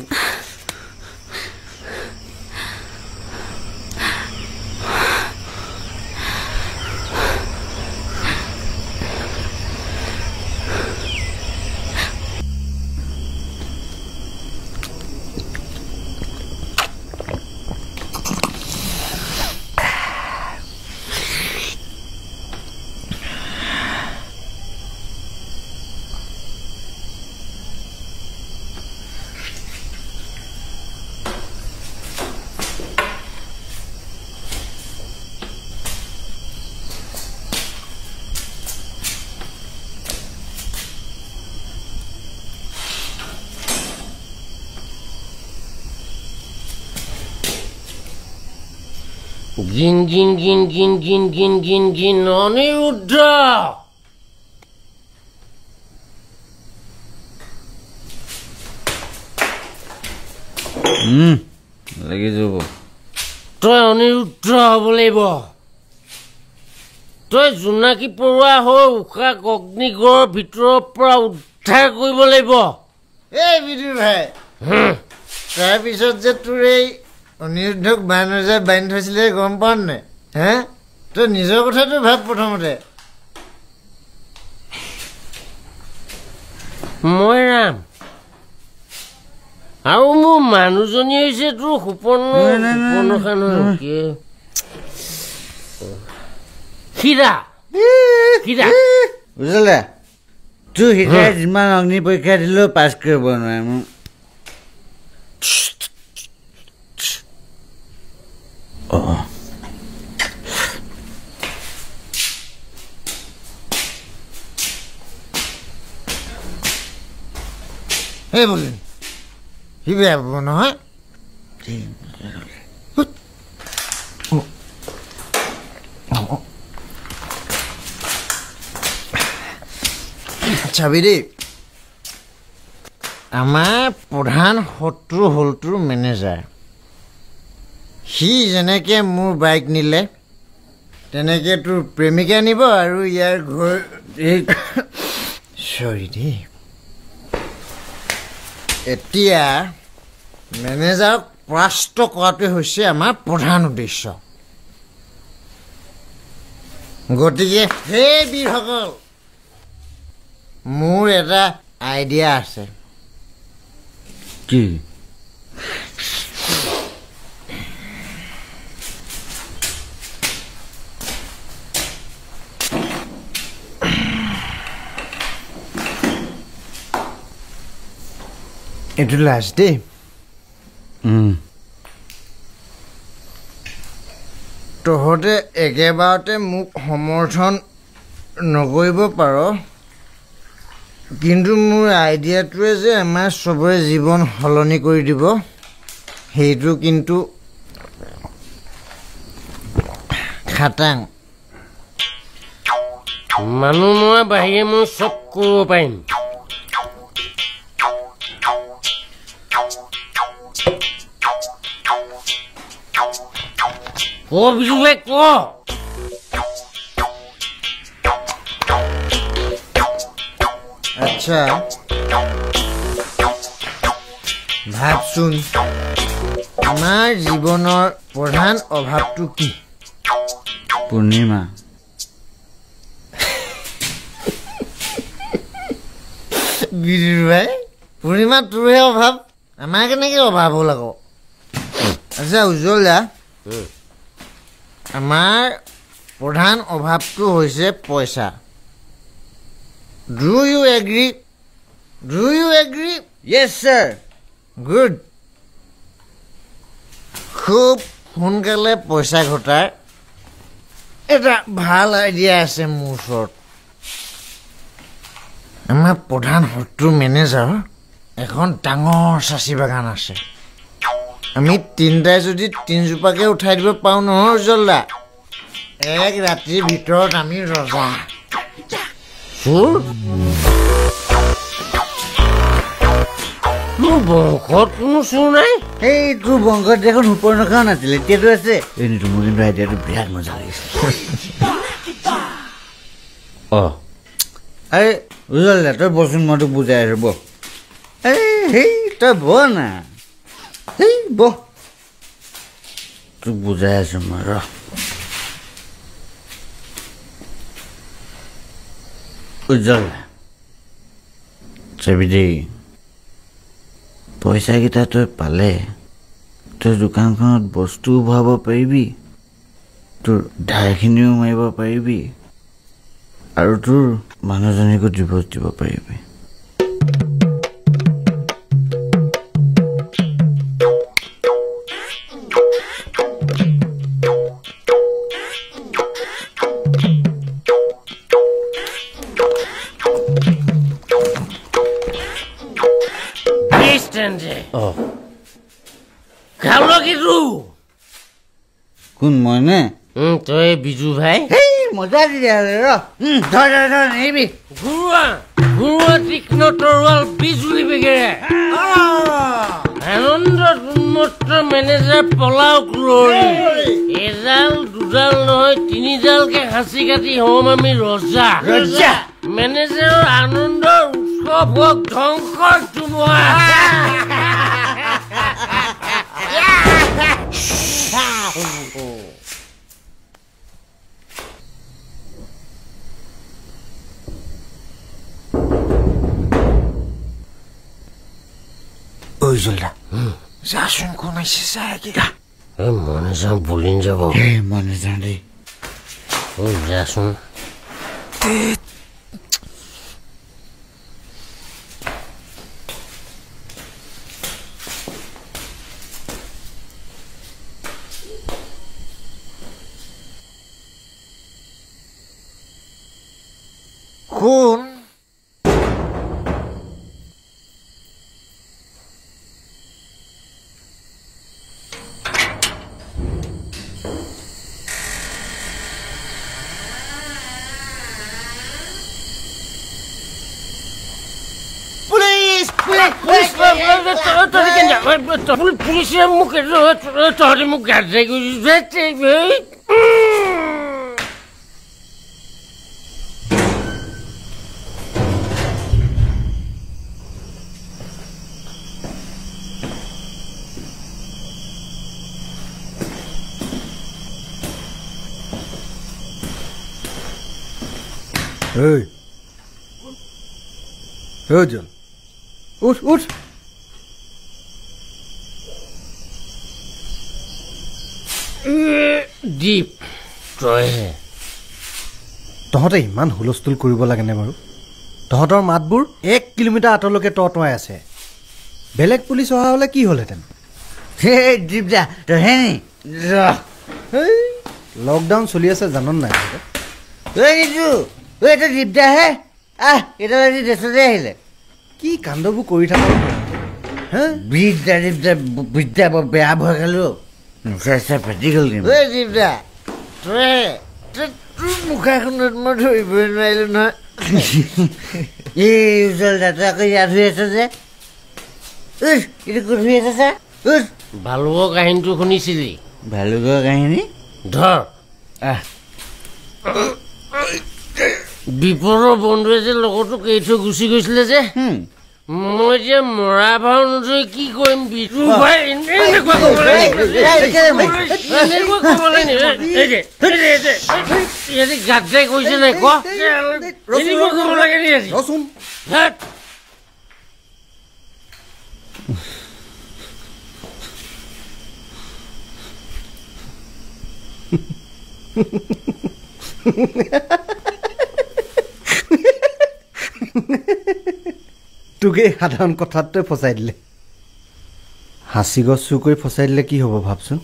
গিন গিন গিন গিন গিন গিন গিন গিন অনিৰুদ্ধ লাগি যাব তই অনিৰুদ্ধ হ'ব লাগিব তই জোনাকী পৰুৱা হৈ উষা অগ্নিগড়ৰ ভিতৰৰ পৰা উদ্ধাৰ কৰিব লাগিব এই বিদুৰ ভাই তাৰপিছত যে তোৰ এই অনিৰুদ্ধক বানৰজাই বান্ধি থৈছিলে গম পাৱ নাই হে তই নিজৰ কথাটো ভাব প্ৰথমতে মই ৰাম আৰু মোৰ মানুহজনী হৈছে তোৰ সুপৰ্ণখান হীৰা হীৰা বুজিলে তোৰ হীৰাই যিমান অগ্নি পৰীক্ষা দিলেও পাছ কৰিব নোৱাৰে মোক এই বলি সি বেয়া পাব নহয় চাবি দেই আমাৰ প্ৰধান শত্ৰু হ'ল তোৰ মেনেজাৰ সি যেনেকৈ মোৰ বাইক নিলে তেনেকৈ তোৰ প্ৰেমিকা নিব আৰু ইয়াৰ ঘৰ চৰি দেই এতিয়া মেনেজাৰক পৰাস্ত কৰাটোৱে হৈছে আমাৰ প্ৰধান উদ্দেশ্য গতিকে সেই বীৰসকল মোৰ এটা আইডিয়া আছে কি এইটো লাষ্ট দেই তহঁতে একেবাৰতে মোক সমৰ্থন নকৰিব পাৰ কিন্তু মোৰ আইডিয়াটোৱে যে আমাৰ চবৰে জীৱন সলনি কৰি দিব সেইটো কিন্তু খাটাং মানুহ মই বাহিৰে মই চব কৰিব পাৰিম বিজু ভাই ক আচ্ছা ভাবচোন আমাৰ জীৱনৰ প্ৰধান অভাৱটো কি পূৰ্ণিমা বিজু ভাই পূৰ্ণিমা তোৰহে অভাৱ আমাৰ কেনেকৈ অভাৱ হ'ল আকৌ আচ্ছা উজ্জ্বল দা আমাৰ প্ৰধান অভাৱটো হৈছে পইচা Do you agree? Do you agree? Yes, sir. Good. খুব সোনকালে পইচা ঘটাৰ এটা ভাল আইডিয়া আছে মোৰ ওচৰত আমাৰ প্ৰধান শত্ৰু মেনেজাৰ এখন ডাঙৰ চাচি বাগান আছে আমি তিনিটাই যদি 3 জোপাকে উঠাই দিব পাওঁ নহয় উজ্জ্বলদা এক ৰাতিৰ ভিতৰত আমি ৰজা মোৰ বংশত কোনো চোৰ নাই এই তোৰ বংশত দেখোন ওপৰ নখাও নাছিল এতিয়াতো আছে এনেতো মোৰ কিন্তু আইডিয়াটো বিৰাট মজা লাগিছে আৰে উজ্জ্বল দা তই বচোন মই তোক বুজাই আছো বহ এই তই বহ না এই বহ তোক বুজাই আছো মই ৰ উজ্জ্বল চাবি দেই পইচাকেইটা তই পালে তই দোকানখনত বস্তুও ভৰাব পাৰিবি তোৰ ধাৰখিনিও মাৰিব পাৰিবি আৰু তোৰ মানুহজনীকো ডিভ'ৰ্চ দিব পাৰিবি কোন মই নে তই বিজু ভাই মজা তেতিয়াহ'লে ৰ ধৰ নেবি ঘৰুৱা তীক্ষ্ণ তৰোৱাল বিজুলী বেগেৰে আনন্দ উন্মত্ত মেনেজাৰ পলাও কুৰৰি এডাল দুডাল নহয় 3 ডালকে সাঁচি কাটি হম আমি ৰজা মেনেজাৰৰ আনন্দৰ উৎসৱ হওক ধ্বংসৰ ধুমুহা উজ্জ্বলদা যাচোন কোন আহিছে চাগে মনেজাৰ বলিন যাব মনেজাৰ দেই যাচোন কোন পুলিচে মোক তহঁতি মোক গাড়ী Hey. Hey, John. Uঠ. দীপ তইহে তহঁতে ইমান হুলস্থুল কৰিব লাগেনে বাৰু তহঁতৰ মাতবোৰ 1 কিলোমিটাৰ আঁতৰলৈকে টটৱাই আছে বেলেগ পুলিচ অহা হ'লে কি হ'লহেঁতেন সেই দীপ দা তইহে নি লকডাউন চলি আছে জানন নাই এইটো দীপ দা হে এটা আজি দেশতে আহিলে কি কাণ্ডবোৰ কৰি থাক বিদ্যা বৰ বেয়া ভয় খালো ফাটি গ'ল দীপদা তোৰ মুখাখনত মই ধৰিবই নোৱাৰিলো নহয় এই উজ্জ্বল দা তই আকৌ ইয়াত হৈ আছ যে এইটো ক'ত হৈ আছে ভালুকৰ কাহিনীটো শুনিছিলি ভালুকৰ কাহিনী ধৰ বিপদৰ বন্ধুৱে যে লগতো কেই থৈ গুচি গৈছিলে যে মই যে মৰা ভাও নথৈ কি কৰিম বিটু ভাই এনেকুৱা ক'ব লাগে গাতে কৈছে নাই ক এনেকুৱা ক'ব লাগে নি আজি ৰচোন তোকে সাধাৰণ কথাটোৱে ফচাই দিলে হাঁচি গছ চুৰ কৰি ফচাই দিলে কি হ'ব ভাবচোন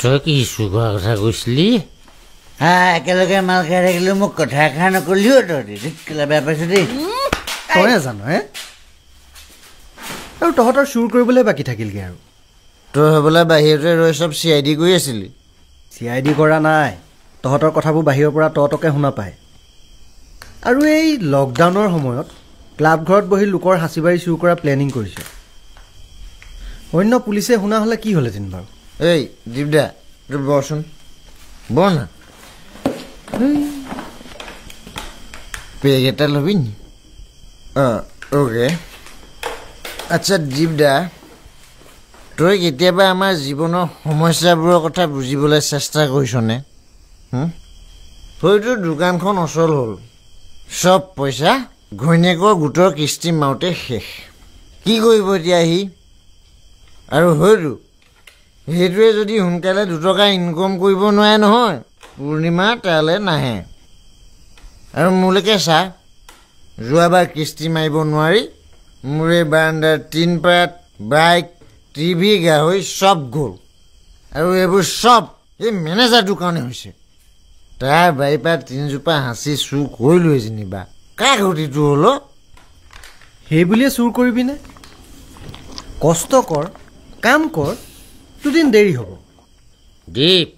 তই কি চুগোৱা কথা কৈছিলি একেলগে মাল খাই থাকিলো মোক কথা এষাৰ নকলিও তহঁতি বেয়া পাইছো দেই তই জানো আৰু তহঁতৰ চুৰ কৰিবলৈ বাকী থাকিলগৈ আৰু তই হ'বলৈ বাহিৰতে ৰৈ চব CID কৰি আছিলি CID কৰা নাই তহঁতৰ কথাবোৰ বাহিৰৰ পৰা তহঁতকে শুনা পায় আৰু এই লকডাউনৰ সময়ত ক্লাব ঘৰত বহি লোকৰ হাঁচিবাৰী চুৰ কৰা প্লেনিং কৰিছে অন্য পুলিচে শুনা হ'লে কি হ'লেহেঁতেন বাৰু এই দীপদা তোৰ বৰচোন বৰ না পেগ এটা ল'বি নি অ'কে আচ্ছা দীপদা তই কেতিয়াবা আমাৰ জীৱনৰ সমস্যাবোৰৰ কথা বুজিবলৈ চেষ্টা কৰিছনে হয়তো দোকানখন অচল হ'ল চব পইচা ঘৈণীয়েকৰ গোটৰ কিস্তি মাৰোঁতে শেষ কি কৰিব এতিয়া সি আৰু হয়তো সেইটোৱে যদি সোনকালে 2 টকা ইনকম কৰিব নোৱাৰে নহয় পূৰ্ণিমা তালৈ নাহে আৰু মোলৈকে চা যোৱাবাৰ কিস্তি মাৰিব নোৱাৰি মোৰ এই বাৰাণ্ডাৰ 3 পাত বাইক টিভি গাহৰি চব গ'ল আৰু এইবোৰ চব এই মেনেজাৰটোৰ কাৰণে হৈছে তাৰ বাৰীৰ পৰা 3 জোপা হাঁচি চুৰ কৰিলোৱে যেনিবা কাৰ ঘটিটো হ'ল সেই বুলিয়ে চুৰ কৰিবিনে কষ্ট কৰ কাম কৰ দুদিন দেৰি হ'ব দীপ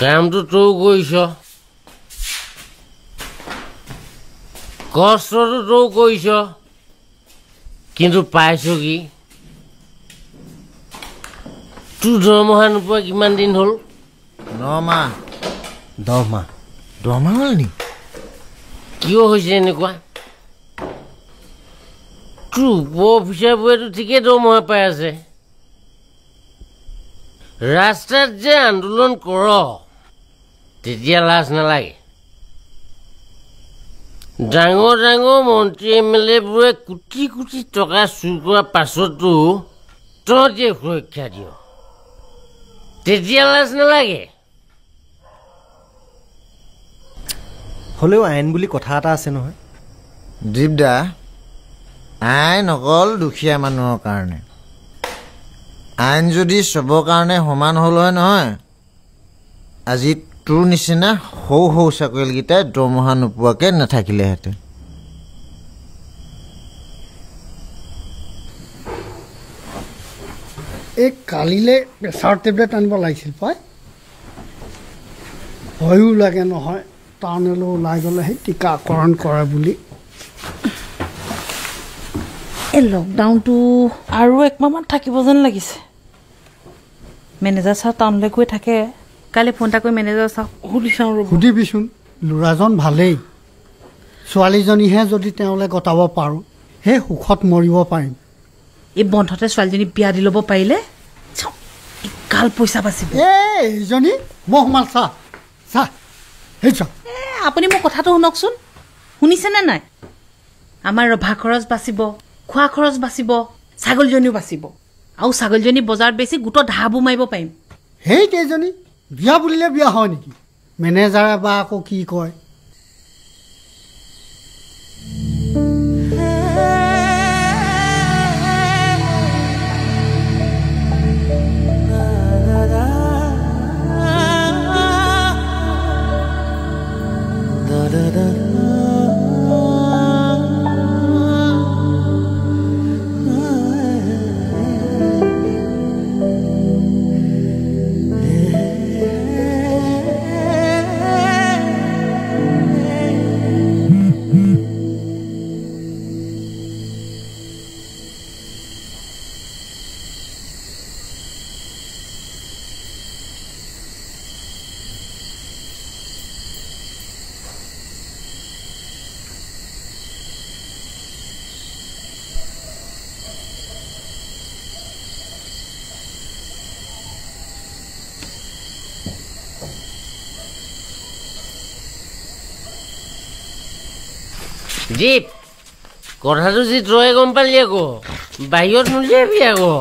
কামটো তই কৰিছ কষ্টটো তই কৰিছ কিন্তু পাইছ কি তোৰ দৰমহা নোপোৱা কিমান দিন হ'ল 9 মাহ 10 মাহ 10 মাহ হ'ল নি কিয় হৈছে এনেকুৱা তোৰ উপ অফিচাৰবোৰেতো ঠিকেই দৰমহা পাই আছে ৰাস্তাত যে আন্দোলন কৰ তেতিয়া লাজ নালাগে ডাঙৰ ডাঙৰ মন্ত্ৰী MLA বোৰে কোটি কোটি টকা চুৰ কৰাৰ পাছতো তহঁতে সুৰক্ষা দিয় তেতিয়া লাজ নালাগে হ'লেও আইন বুলি কথা এটা আছে নহয় দীপদা আইন অকল দুখীয়া মানুহৰ কাৰণে আইন যদি চবৰ কাৰণে সমান হ'ল হয় নহয় আজি তোৰ নিচিনা সৌ সৌ চাকৰিয়ালকেইটাই দৰমহা নোপোৱাকৈ নাথাকিলেহেঁতেন এই কালিলৈ প্ৰেছাৰ টেবলেট আনিব লাগিছিল পাই ভয়ো লাগে নহয় টাউনলৈ ওলাই গ'লে সেই টীকাকৰণ কৰে বুলি এই লকডাউনটো আৰু 1 মাহমান থাকিব যেন লাগিছে মেনেজাৰ ছাৰ টাউনলৈ গৈ থাকে কালি ফোন এটা কৰি মেনেজাৰ ছাৰ সুধি চাওঁ ৰ'ব সুধিবিচোন ল'ৰাজন ভালেই ছোৱালীজনীহে যদি তেওঁলৈ গতাব পাৰোঁ সেই সুখত মৰিব পাৰিম এই বন্ধতে ছোৱালীজনী বিয়া দি ল'ব পাৰিলে কাল পইচা বাচিব এইজনী মহমাল চা চা সেই চা আপুনি মোৰ কথাটো শুনকচোন শুনিছেনে নাই আমাৰ ৰভা খৰচ বাচিব খোৱা খৰচ বাচিব ছাগলীজনীও বাচিব আৰু ছাগলীজনী বজাৰত বেছি গোটৰ ধাবোৰ মাৰিব পাৰিম সেই কেইজনী বিয়া বুলিলে বিয়া হয় নেকি মেনেজাৰে বা আকৌ কি কয় জীপ কথাটো যি তই গম পালি আকৌ বাহিৰত নুলিয়াবি আকৌ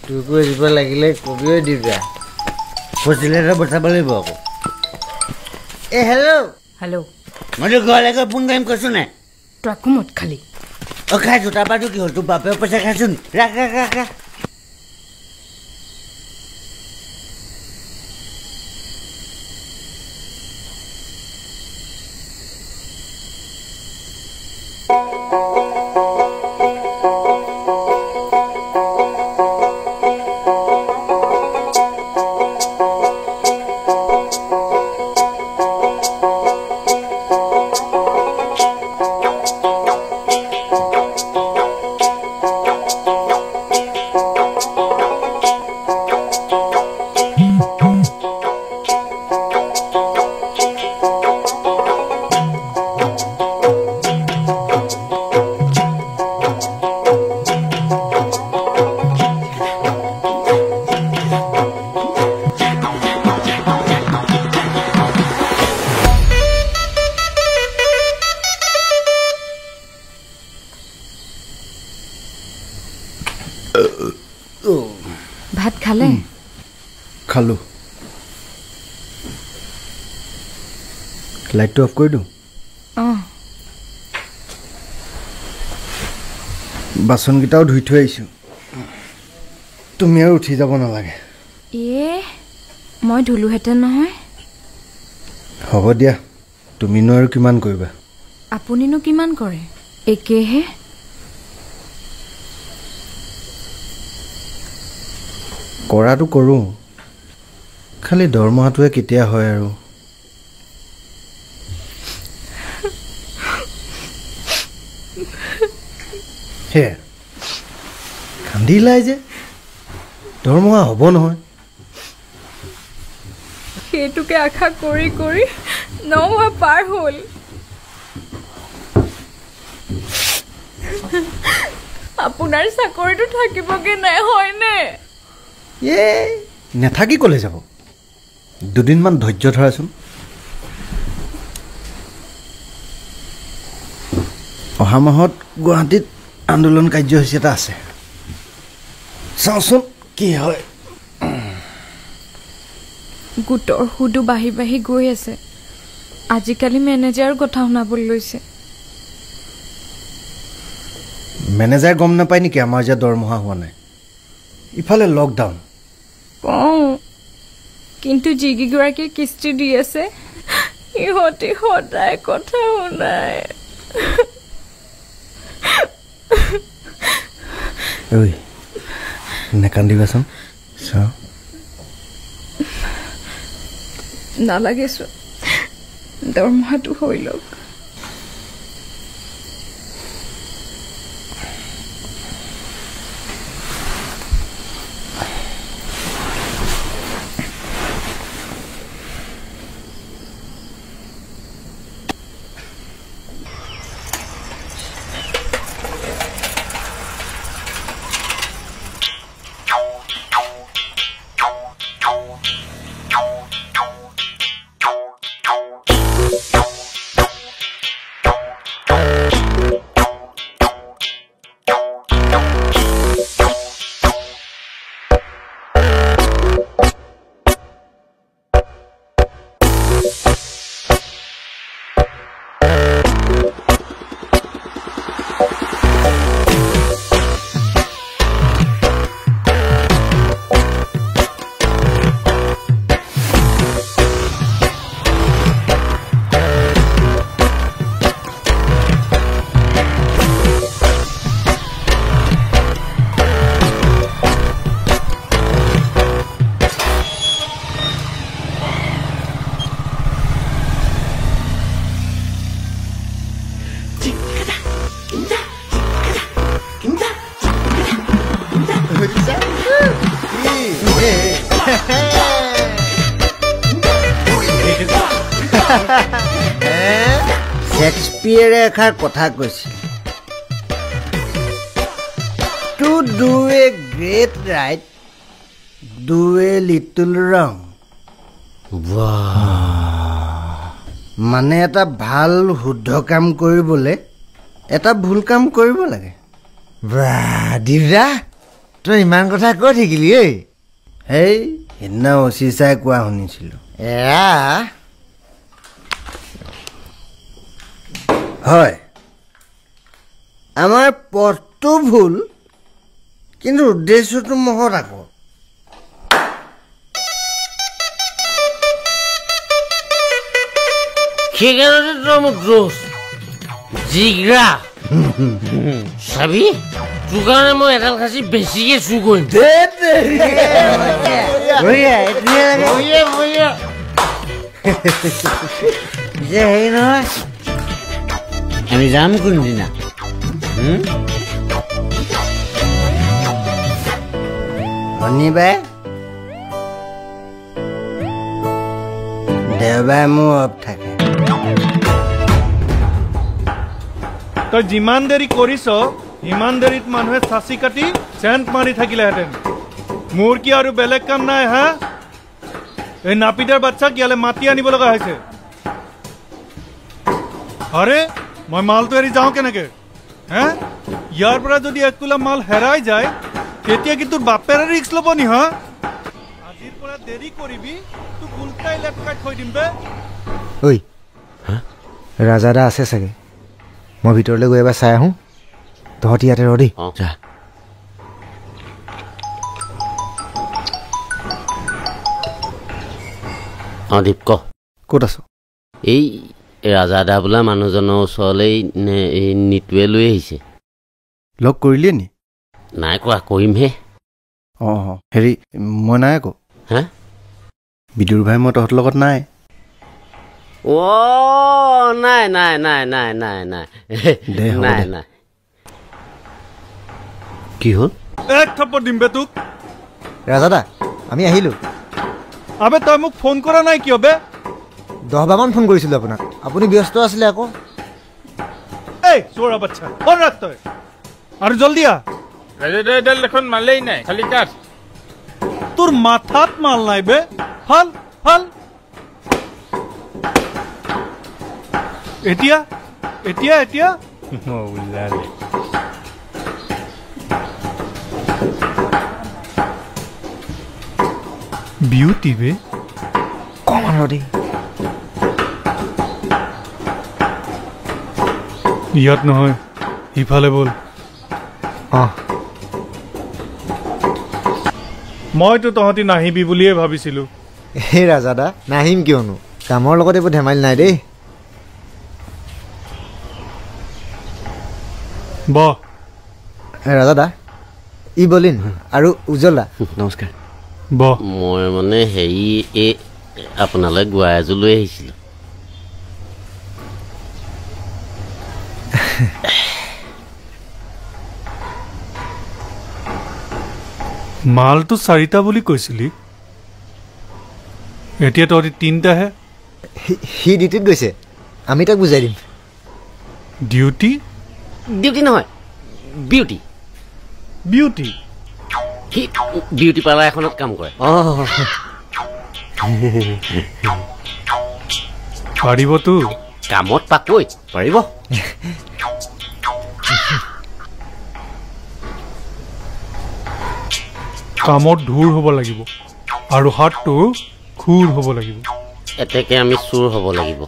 তোৰ কৈ দিব লাগিলে কবিও দিবা ফচিলে বচাব লাগিব আকৌ হেল্ল' হেল্ল' মই তোৰ ঘৰলৈকে ফোন কৰিম কৈছো নাই তই আকৌ মদ খালি খাইছো তাৰপৰা কি হ'ল তোৰ বাপেও পইচা খাইছোন ৰাখ ৰাখ ৰাখ ৰাখ ভাত খালে খালো লাইটটো অফ কৰি দিওঁ বাচনকেইটাও ধুই থৈ আহিছোঁ তুমি আৰু উঠি যাব নালাগে মই ধুলোহেঁতেন নহয় হ'ব দিয়া তুমিনো আৰু কিমান কৰিবা আপুনিনো কিমান কৰে একেহে কৰাটো কৰোঁ খালি দৰমহাটোৱে কেতিয়া হয় আৰু হে কান্দিলাই যে দৰমহা হ'ব নহয় সেইটোকে আশা কৰি কৰি 9 মাহ পাৰ হ'ল আপোনাৰ চাকৰিটো থাকিবগে নাই হয়নে নেথাকি ক'লে যাব দুদিনমান ধৈৰ্য ধৰাচোন অহা মাহত গুৱাহাটীত আন্দোলন কাৰ্যসূচী এটা আছে চাওঁচোন কি হয় গোটৰ সুদো বাঢ়ি বাঢ়ি গৈ আছে আজিকালি মেনেজাৰৰ কথা শুনাবলৈ লৈছে মেনেজাৰ গম নাপায় নেকি আমাৰ যে দৰমহা হোৱা নাই ইফালে লকডাউন কিন্তু যিগৰাকীয়ে কিস্তি দি আছে ইহঁতে সদায় কথা শুনায় ঐ নেকান্দিবাচোন চাওঁ নালাগেচোন দৰমহাটো হৈ লওক শেক্সপিয়াৰে এষাৰ কথা কৈছিল to do a great right do a little ৰং মানে এটা ভাল শুদ্ধ কাম কৰিবলৈ এটা ভুল কাম কৰিব লাগে দিব্যা তই ইমান কথা কৈ থাকিলি এই সেই সেইদিনা অচিচাই কোৱা শুনিছিলোঁ হয় আমাৰ পথটো ভুল কিন্তু উদ্দেশ্যটো মহৎ আকৌ সেইকাৰণে তই মোক দোষ জিগৰা চাবি তোৰ কাৰণে মই এডাল খাচি বেছিকে চুৰ কৰিম হেৰি নহয় আমি যাম কোনদিনা শনিবাৰে দেওবাৰে মোৰ অফ থাকে তই যিমান দেৰি কৰিছ ইমান দেৰিত মানুহে চাচি কাটি চেণ্ট মাৰি থাকিলেহেঁতেন মোৰ কি আৰু বেলেগ কাম নাই হা এই নাপিতৰ বাচ্চাক ইয়ালৈ মাতি আনিব লগা হৈছে আৰে মই মালটো এৰি যাওঁ কেনেকে হে ইয়াৰ পৰা যদি এক তোলা মাল হেৰাই যায় তেতিয়া কি তোৰ বাপেৰে ৰিক্স ল'ব নি হা আজিৰ পৰা দেৰি কৰিবি তোক উল্টাই লেটকাই থৈ দিম বে ঐ ৰাজাদা আছে চাগে মই ভিতৰলৈ গৈ এবাৰ চাই আহোঁ তহঁতি ইয়াতে ৰ দেই দীপ ক'ত আছ এই ৰাজাদা বোলা মানুহজনৰ ওচৰলৈ নিতুৱে লৈ আহিছে লগ কৰিলিয়ে নি নাই কোৱা কৰিমহে অঁ হেৰি মই নাই আকৌ হা বিদুৰ ভাই মই তহঁতৰ লগত নাই নাই নাই নাই নাই নাই নাই নাই নাই কি হ'ল এক থাপ্পড় দিম বে তোক ৰাজাদা আমি আহিলোঁ আবে তই মোক ফোন কৰা নাই কিয় বে 10বাৰমান ফোন কৰিছিলোঁ আপোনাক আপুনি ব্যস্ত আছিলে আকৌ এই চোৰা বাচ্চা ফোন ৰাখ তই আৰু জলদি আহ ৰাজাদাইডাল দেখোন মালেই নাই খালি কাট তোৰ মাথাত মাল নাই বে ফাল ফাল এতিয়া এতিয়া এতিয়া ওলালে বিউটি বে কমান ৰ দেই ইয়াত নহয় ইফালে বল মইতো তহঁতি নাহিবি বুলিয়ে ভাবিছিলোঁ এই ৰাজাদা নাহিম কিয়নো কামৰ লগত এইবোৰ ধেমালি নাই দেই বহ ৰাজাদা ই বলিন আৰু উজ্জ্বলা নমস্কাৰ বহ মই মানে হেৰি এই আপোনালৈ গুৱা এযোৰ লৈ আহিছিলোঁ মালটো 4টা বুলি কৈছিলি এতিয়া তহঁতি 3টাহে সি ডিউটিত গৈছে আমি তাক বুজাই দিম ডিউটি ডিউটি নহয় বিউটি বিউটি সি বিউটি পাৰ্লাৰ এখনত কাম কৰে পাৰিবতো কামত পাকৈ পাৰিব কামত ধূৰ হ'ব লাগিব আৰু হাতটো খুৰ হ'ব লাগিব এতেকে আমি চুৰ হ'ব লাগিব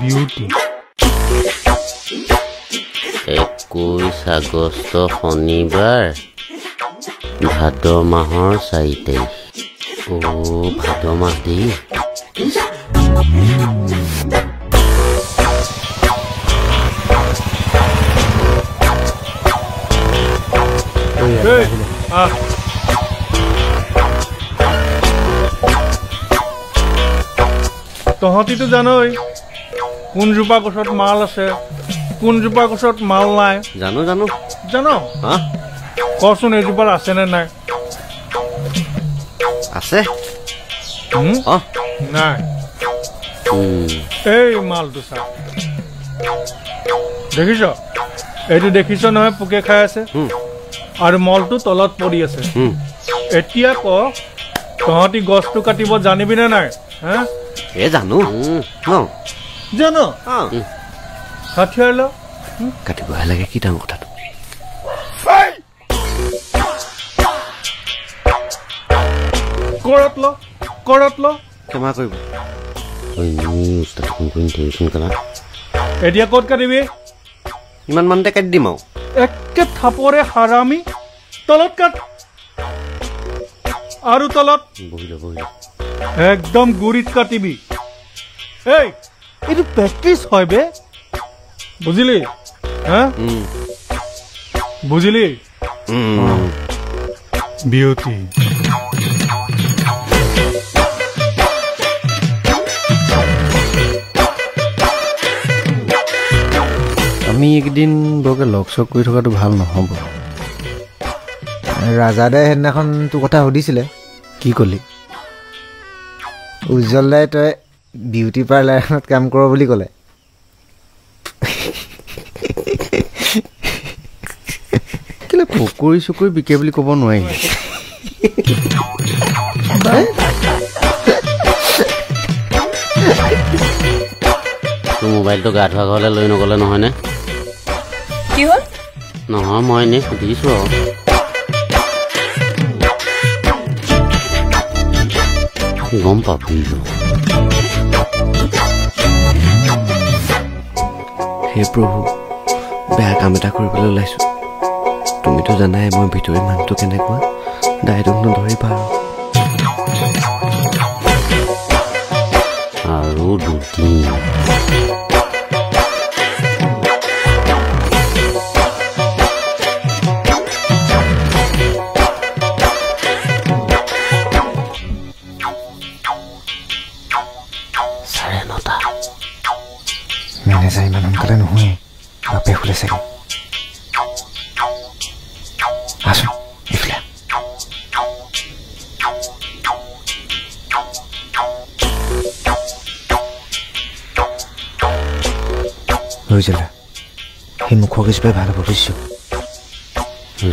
বিউটি 21 আগষ্ট শনিবাৰ ভাদ মাহৰ 4 তাৰিখ ভাদ মাহ দেই তহঁতিতো জানই কোনজোপা গছত মাল আছে কোনজোপা গছত মাল নাই জানো জানো জানো কচোন এজোপাৰ আছে নে নাই আছে নাই এই মালটো চা দেখিছ এইটো দেখিছ নহয় পোকে খাই আছে আৰু মলটো তলত পৰি আছে এতিয়া ক তহঁতি গছটো কাটিব জানিবিনে নাই হা এ জানো ন জানো হাতিয়াৰ ল কাটিবহে লাগে কি ডাঙৰ কথাটো কৰত ল ক্ষমা কৰিব এতিয়া ক'ত কাটিবি ইমান মানতে কাটি দিম আৰু একে থাপৰে হাৰামি তলত কাট আৰু তলত একদম গুৰিত কাটিবি এই এইটো প্ৰেক্টিচ হয় বে বুজিলি হা বুজিলি বিউটি আমি এইকেইদিন বৰকৈ লগ চগ কৰি থকাটো ভাল নহ'ব ৰাজাদাই সেইদিনাখন তোৰ কথা সুধিছিলে কি ক'লি উজ্জ্বল দাই তই বিউটি পাৰ্লাৰ এখনত কাম কৰ বুলি ক'লে কেলে পকৰি চকৰি বিকে বুলি ক'ব নোৱাৰি তোৰ মোবাইলটো গা ধোৱা ঘৰলৈ লৈ নগ'লে নহয়নে কি হ'ল নহয় মই এনেই সুধিছোঁ আৰু গম পাবি হে প্ৰভু বেয়া কাম এটা কৰিবলৈ ওলাইছোঁ তুমিতো জানাই মই ভিতৰি মানুহটো কেনেকুৱা দায়টোক নধৰিবা আৰু দুদিন মেনেজাৰ ইমান সোনকালে নহয় বাপে খোলে চাগে আছো এইফালে হৈ যালে সেই মুখৰ কিছুপাই ভাল হ'ব বুজিছোঁ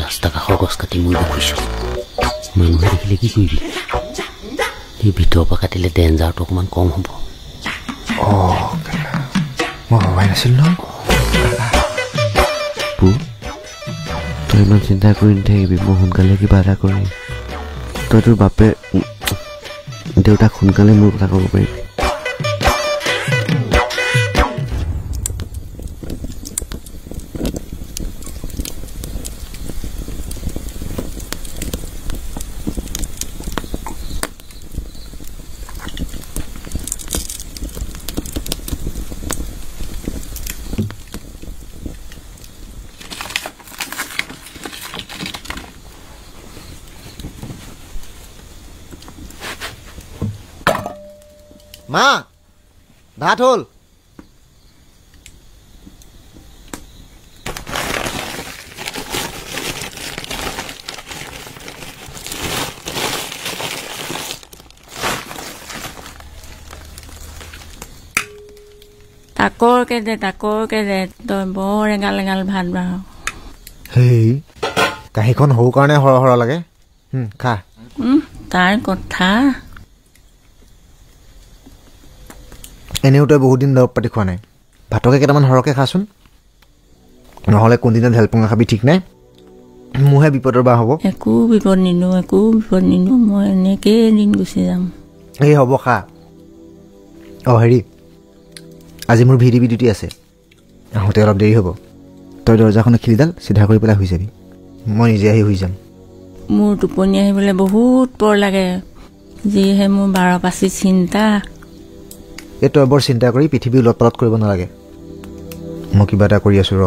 ৰাস্তা কাষৰ গছ কাটি মই খুজিছোঁ মানুহে দেখিলে কি কৰিবি সেই ভিতৰৰ পৰা কাটিলে ডেঞ্জাৰটো অকণমান কম হ'ব মই ভবাই নাছিল ন তই ইমান চিন্তা কৰি নাথাকিবি মই সোনকালে কিবা এটা কৰিম তই তোৰ বাপে দেউতাক সোনকালে মোৰ কথা ক'ব পাৰিবি মা ভাত হ'ল তাকৰকে দে তই বৰ এগাল এগাল ভাত বাঢ় হেই কাঁহীখন সৰু কাৰণে সৰহ সৰহ লাগে খা তাৰ কথা এনেও তই বহুত দিন দৰৱ পাতি খোৱা নাই ভাতকে কেইটামান সৰহকৈ খাচোন নহ'লে কোনদিনা ঢেলপঙা খাবি ঠিক নাই মোৰহে বিপদৰ বা হ'ব একো বিপদ নিনো মই এনেকেই দিন গুচি যাম এই হ'ব খা হেৰি আজি মোৰ ভিডিঅ' ডিউটি আছে আহোঁতে অলপ দেৰি হ'ব তই দৰ্জাখনে খিলিডাল চিধা কৰি পেলাই শুই যাবি মই নিজে আহি শুই যাম মোৰ টোপনি আহিবলৈ বহুত পৰ লাগে যিহে মোৰ 12-25 চিন্তা এই তই বৰ চিন্তা কৰি পৃথিৱী উলট পালট কৰিব নালাগে মই কিবা এটা কৰি আছোঁ ৰ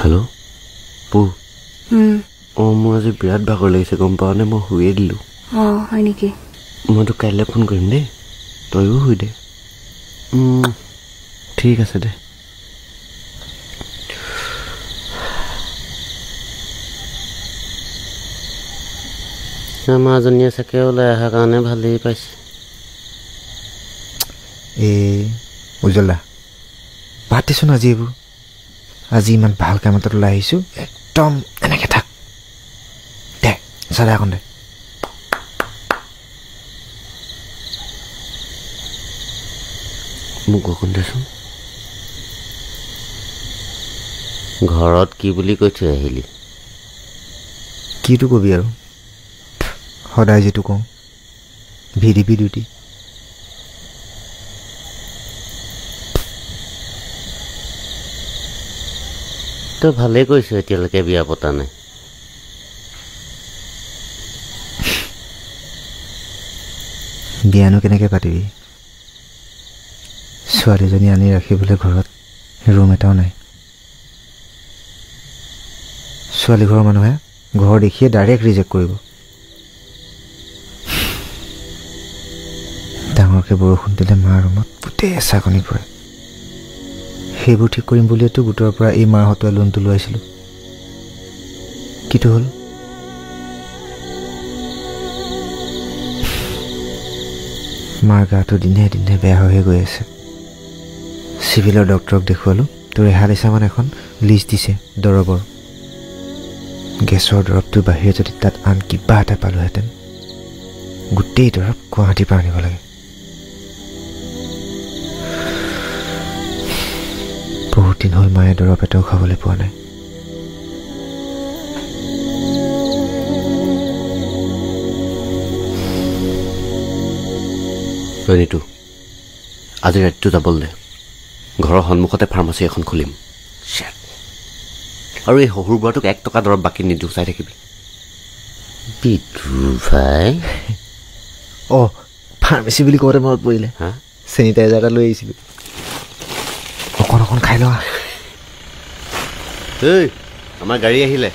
হেল্ল' পু মোৰ আজি বিৰাট ভাগৰ লাগিছে গম পাৱ নে মই শুয়ে দিলোঁ হয় নেকি মই তোক কাইলৈ ফোন কৰিম দেই তয়ো শুই দে ঠিক আছে দে আমাজনীয়ে চাকে ওলাই অহাৰ কাৰণে ভালেই পাইছে উজ্জ্বল দা বাদ দিছোন আজি এইবোৰ আজি ইমান ভাল কাম এটাত ওলাই আহিছোঁ একদম এনেকৈ থাক দে চাদা এখন দে মোক অকণ দেচোন ঘৰত কি বুলি কৈ থৈ আহিলি কিটো কবি আৰু সদায় যিটো কওঁ ভিডিপি ডিউটি তই ভালেই কৈছ এতিয়ালৈকে বিয়া পতা নাই বিয়ানো কেনেকৈ পাতিবি ছোৱালীজনী আনি ৰাখিবলৈ ঘৰত ৰুম এটাও নাই ছোৱালী ঘৰৰ মানুহে ঘৰ দেখিয়ে ডাইৰেক্ট ৰিজেক্ট কৰিব ডাঙৰকৈ বৰষুণ দিলে মাৰ ৰুমত গোটেই এচাকনি পৰে সেইবোৰ ঠিক কৰিম বুলিয়েতো গোটৰ পৰা এই মাৰ হতুৱাই লোনটো লোৱাইছিলোঁ কিটো হ'ল মাৰ গাটো দিনে দিনে বেয়া হৈ গৈ আছে চিভিলৰ ডক্টৰক দেখুৱালোঁ তোৰ এহালিচামান এখন লিষ্ট দিছে দৰৱৰ গেছৰ দৰৱটোৰ বাহিৰে যদি তাত আন কিবা এটা পালোহেঁতেন গোটেই দৰৱ গুৱাহাটীৰ পৰা আনিব লাগে বহুত দিন হ'ল মায়ে দৰৱ এটাও খাবলৈ পোৱা নাই ৰণীটো আজি ৰাতিটো যাবলৈ দে ঘৰৰ সন্মুখতে ফাৰ্মাচী এখন খুলিম আৰু এই শহুৰ বুঢ়াটোক 1 টকা দৰৱ বাকী নিদিওঁ চাই থাকিবি বিদুৰ ভাই ফাৰ্মাচী বুলি কওঁতে মনত পৰিলে চেনিটাইজাৰ এটা লৈ আহিছিলোঁ অকণ অকণ খাই লোৱা এই আমাৰ গাড়ী আহিলে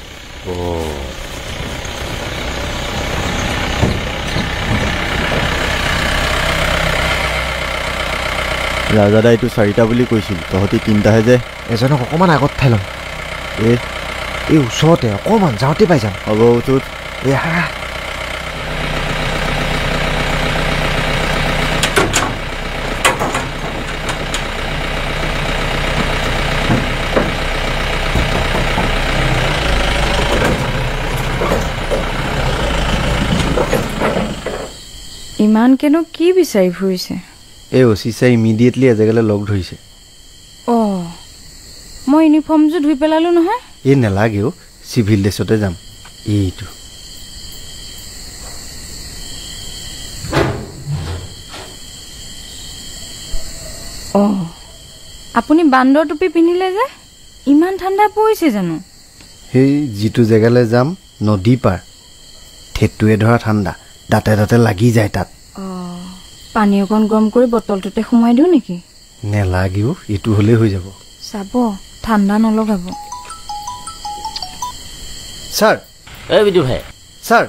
ৰাজাদা এইটো 4টা বুলি কৈছিল তহঁতি 3টাহে যে এজনক অকণমান আগত ঠাই ল'ম এই ওচৰতে অকণমান যাওঁতে পাই যাম হ'ব ওচৰত ইমানকেনো কি বিচাৰি ফুৰিছে এই অচিচাই ইমিডিয়েটলি এজেগালৈ লগ ধৰিছে মই ইউনিফৰ্মযোৰ ধুই পেলালোঁ নহয় এই নেলাগেও চিভিল ড্ৰেছতে যাম এইটো আপুনি বান্দৰ টুপি পিন্ধিলে যে ইমান ঠাণ্ডা পৰিছে জানো সেই যিটো জেগালৈ যাম নদী পাৰ ঠেটুৱে ধৰা ঠাণ্ডা দাঁতে দাঁতে লাগি যায় তাত পানী অকণ গৰম কৰি বটলটোতে সোমাই দিওঁ নেকি নেলাগেও এইটো হ'লেই হৈ যাব চাব ঠাণ্ডা নলগাব ছাৰ এই বিদুৰ ভাই ছাৰ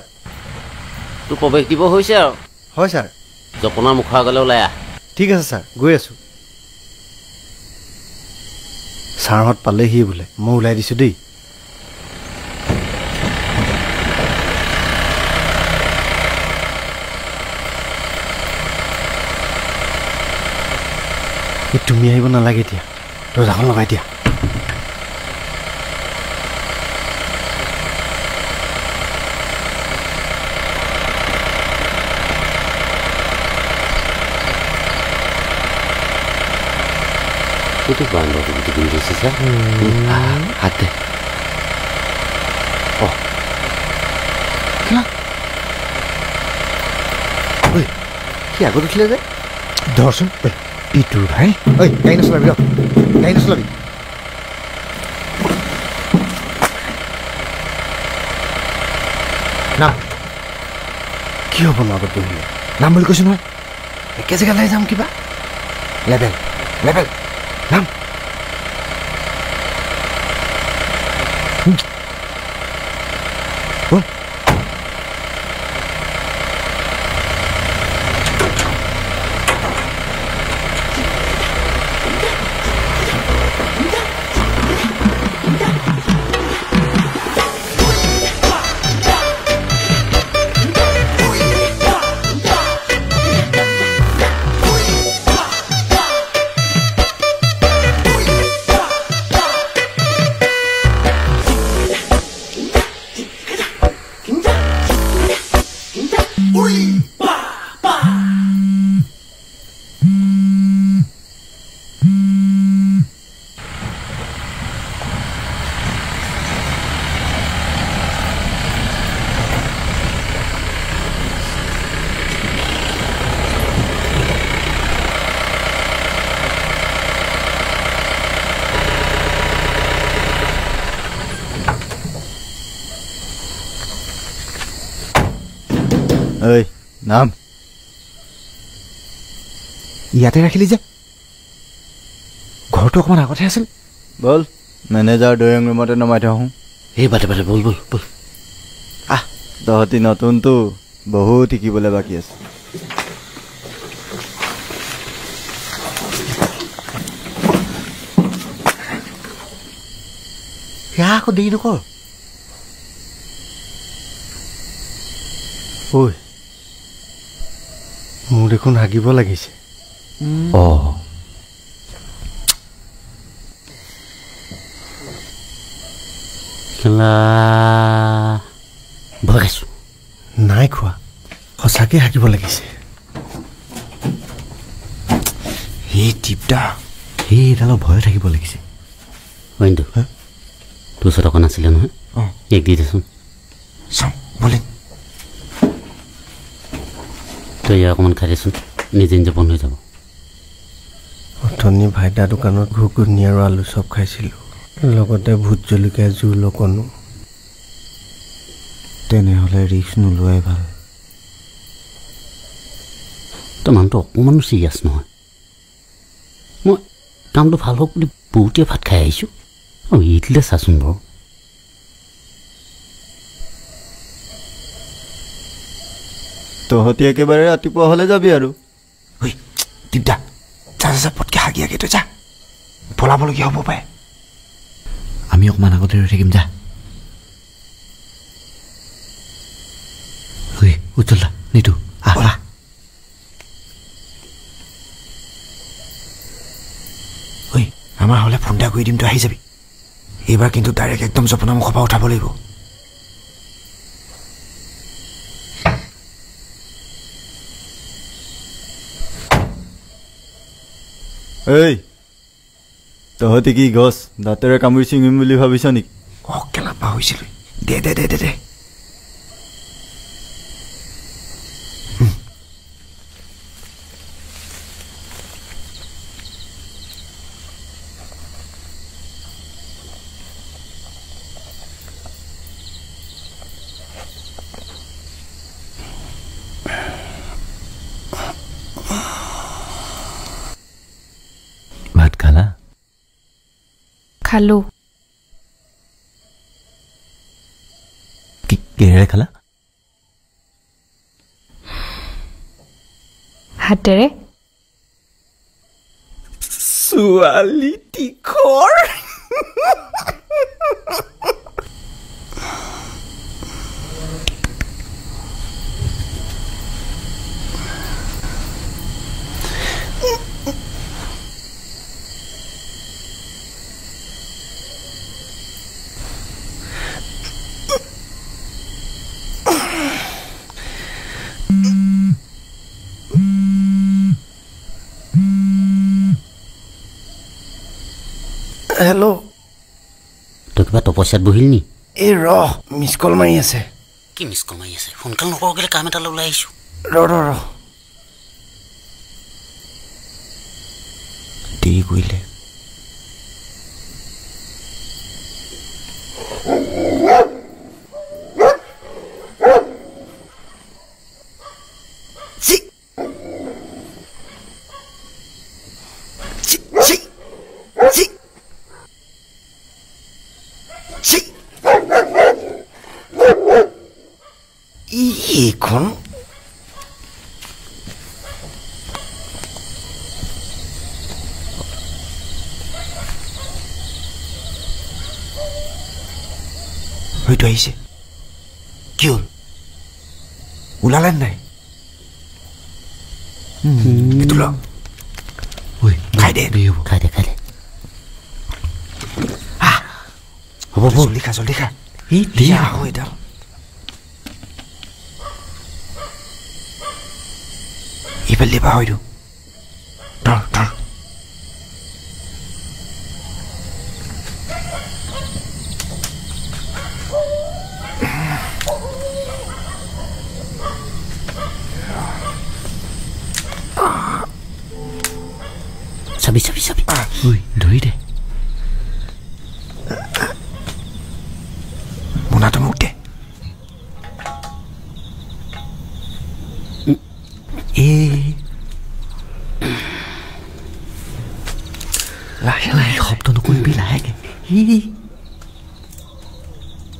তোৰ প্ৰৱেশ দিব হৈছে আৰু হয় ছাৰ জপনাৰ মুখৰ আগলৈ ওলাই আহ ঠিক আছে ছাৰ গৈ আছোঁ ছাৰহঁত পালেহি বোলে মই ওলাই দিছোঁ দেই তুমি আহিব নালাগে এতিয়া দৰ্জাখন লগাই দিয়া itu bandar begitu gini sih sah hati কি আগত উঠিলে যে ধৰচোন পিটুৰ ভাই গাড়ী নচলাবি গাড়ী নচলাবি নাম কি হ'ব ন আগত বহিলে নাম বুলি কৈছোঁ নহয় একে জেগালৈ যাম কিবা লেবেল লেবেল নাম ঐ নাম ইয়াতে ৰাখিলি যে ঘৰটো অকণমান আগতে আছিল বল মেনেজাৰ ড্ৰয়িং ৰুমতে নমাই থওঁ এই বাটে বাটে বল বল বল তহঁতি নতুনটো বহুত শিকিবলৈ বাকী আছে সেয়া আকৌ দেৰি নকৰ ঐ মোৰ দেখোন হাগিব লাগিছে ভয় খাইছো নাই খোৱা সঁচাকে হাগিব লাগিছে এই টিপটা এইডালৰ ভয় থাকিব লাগিছে কিন্তু তোৰ ওচৰত অকণ আছিলে নহয় এক দি দেচোন চাওঁ বলে তই ইয়াৰ অকণমান খাই দেচোন নিজে নিজে বন্ধ হৈ যাব অথনি ভাইদা দোকানত ঘুগুনি আৰু আলু চব খাইছিলোঁ লগতে ভোট জলকীয়া জোল অকণো তেনেহ'লে ৰিক্স নোলোৱাই ভাল তই মানুহটো অকণমানো চিৰিয়াছ নহয় মই কামটো ভাল হওক বুলি বহুতে ভাত খাই আহিছোঁ আৰু ইডলিলে চাচোন বাৰু তহঁতি একেবাৰে ৰাতিপুৱা হ'লে যাবি আৰু ঐ দিগদা যা যা পটকৈ হাগি হাগি তই যা পলাবলগীয়া হ'ব পাৰে আমি অকণমান আগতে ৰৈ থাকিম যা ঐ উজ্জ্বল দা নিতু আহ ঐ আমাৰ হ'লে ফোন এটা কৰি দিম তই আহি যাবি এইবাৰ কিন্তু ডাইৰেক্ট একদম জপনা মুখৰ পৰা উঠাব লাগিব এই তহঁতি কি গছ দাঁতেৰে কামুৰি ছিঙিম বুলি ভাবিছ নেকি কেলা পাহৰিছিলোঁ দে দে দে দে দে ভাত খালা খালো কিহেৰে খালা হাতেৰে ছোৱালী তীখৰ হেল্ল' তই কিবা তপস্যাত বহিল নি এই মিছ কল মাৰি আছে কি মিছ কল মাৰি আছে সোনকালে নকৰো কেলে কাম এটালৈ ওলাই আহিছোঁ দেৰি কৰিলে এইখন হয়তো আহিছে কি হ'ল ওলালে নাই খাই দে খাই দে খাই দে হ'ব জলদি খা এই দিয়া আহো এডাল এইফালে দিবা হয়তো ধৰ চাবি ধৰি দে মোনাটো মোক দে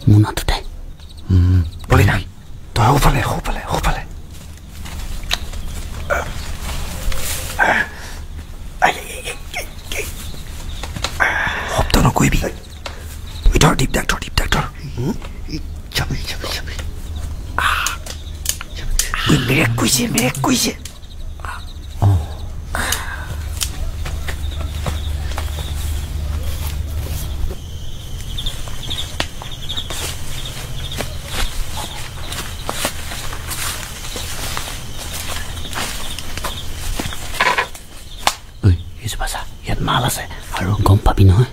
মোনাটোতে বলি না তই সোঁফালে শব্দ নকৰিবি ধৰ দীপ ডাক মেৰেক কৈছে ইয়াত মাল আছে আৰু গম পাবি নহয়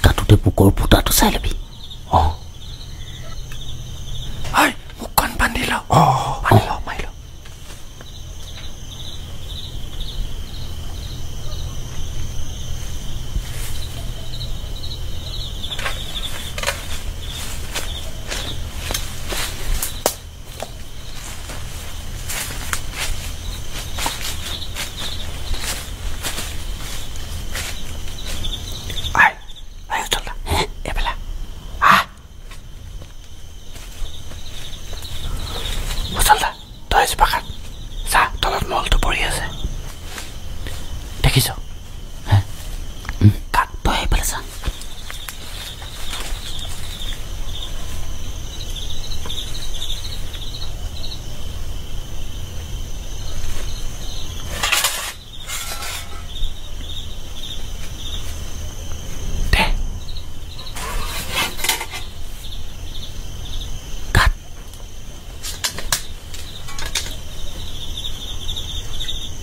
তাতোতে পোকৰ ফুটাটো চাই ল'বি মুখখন বান্ধি ল মাৰি ল দেখিছ তই এইফালে চা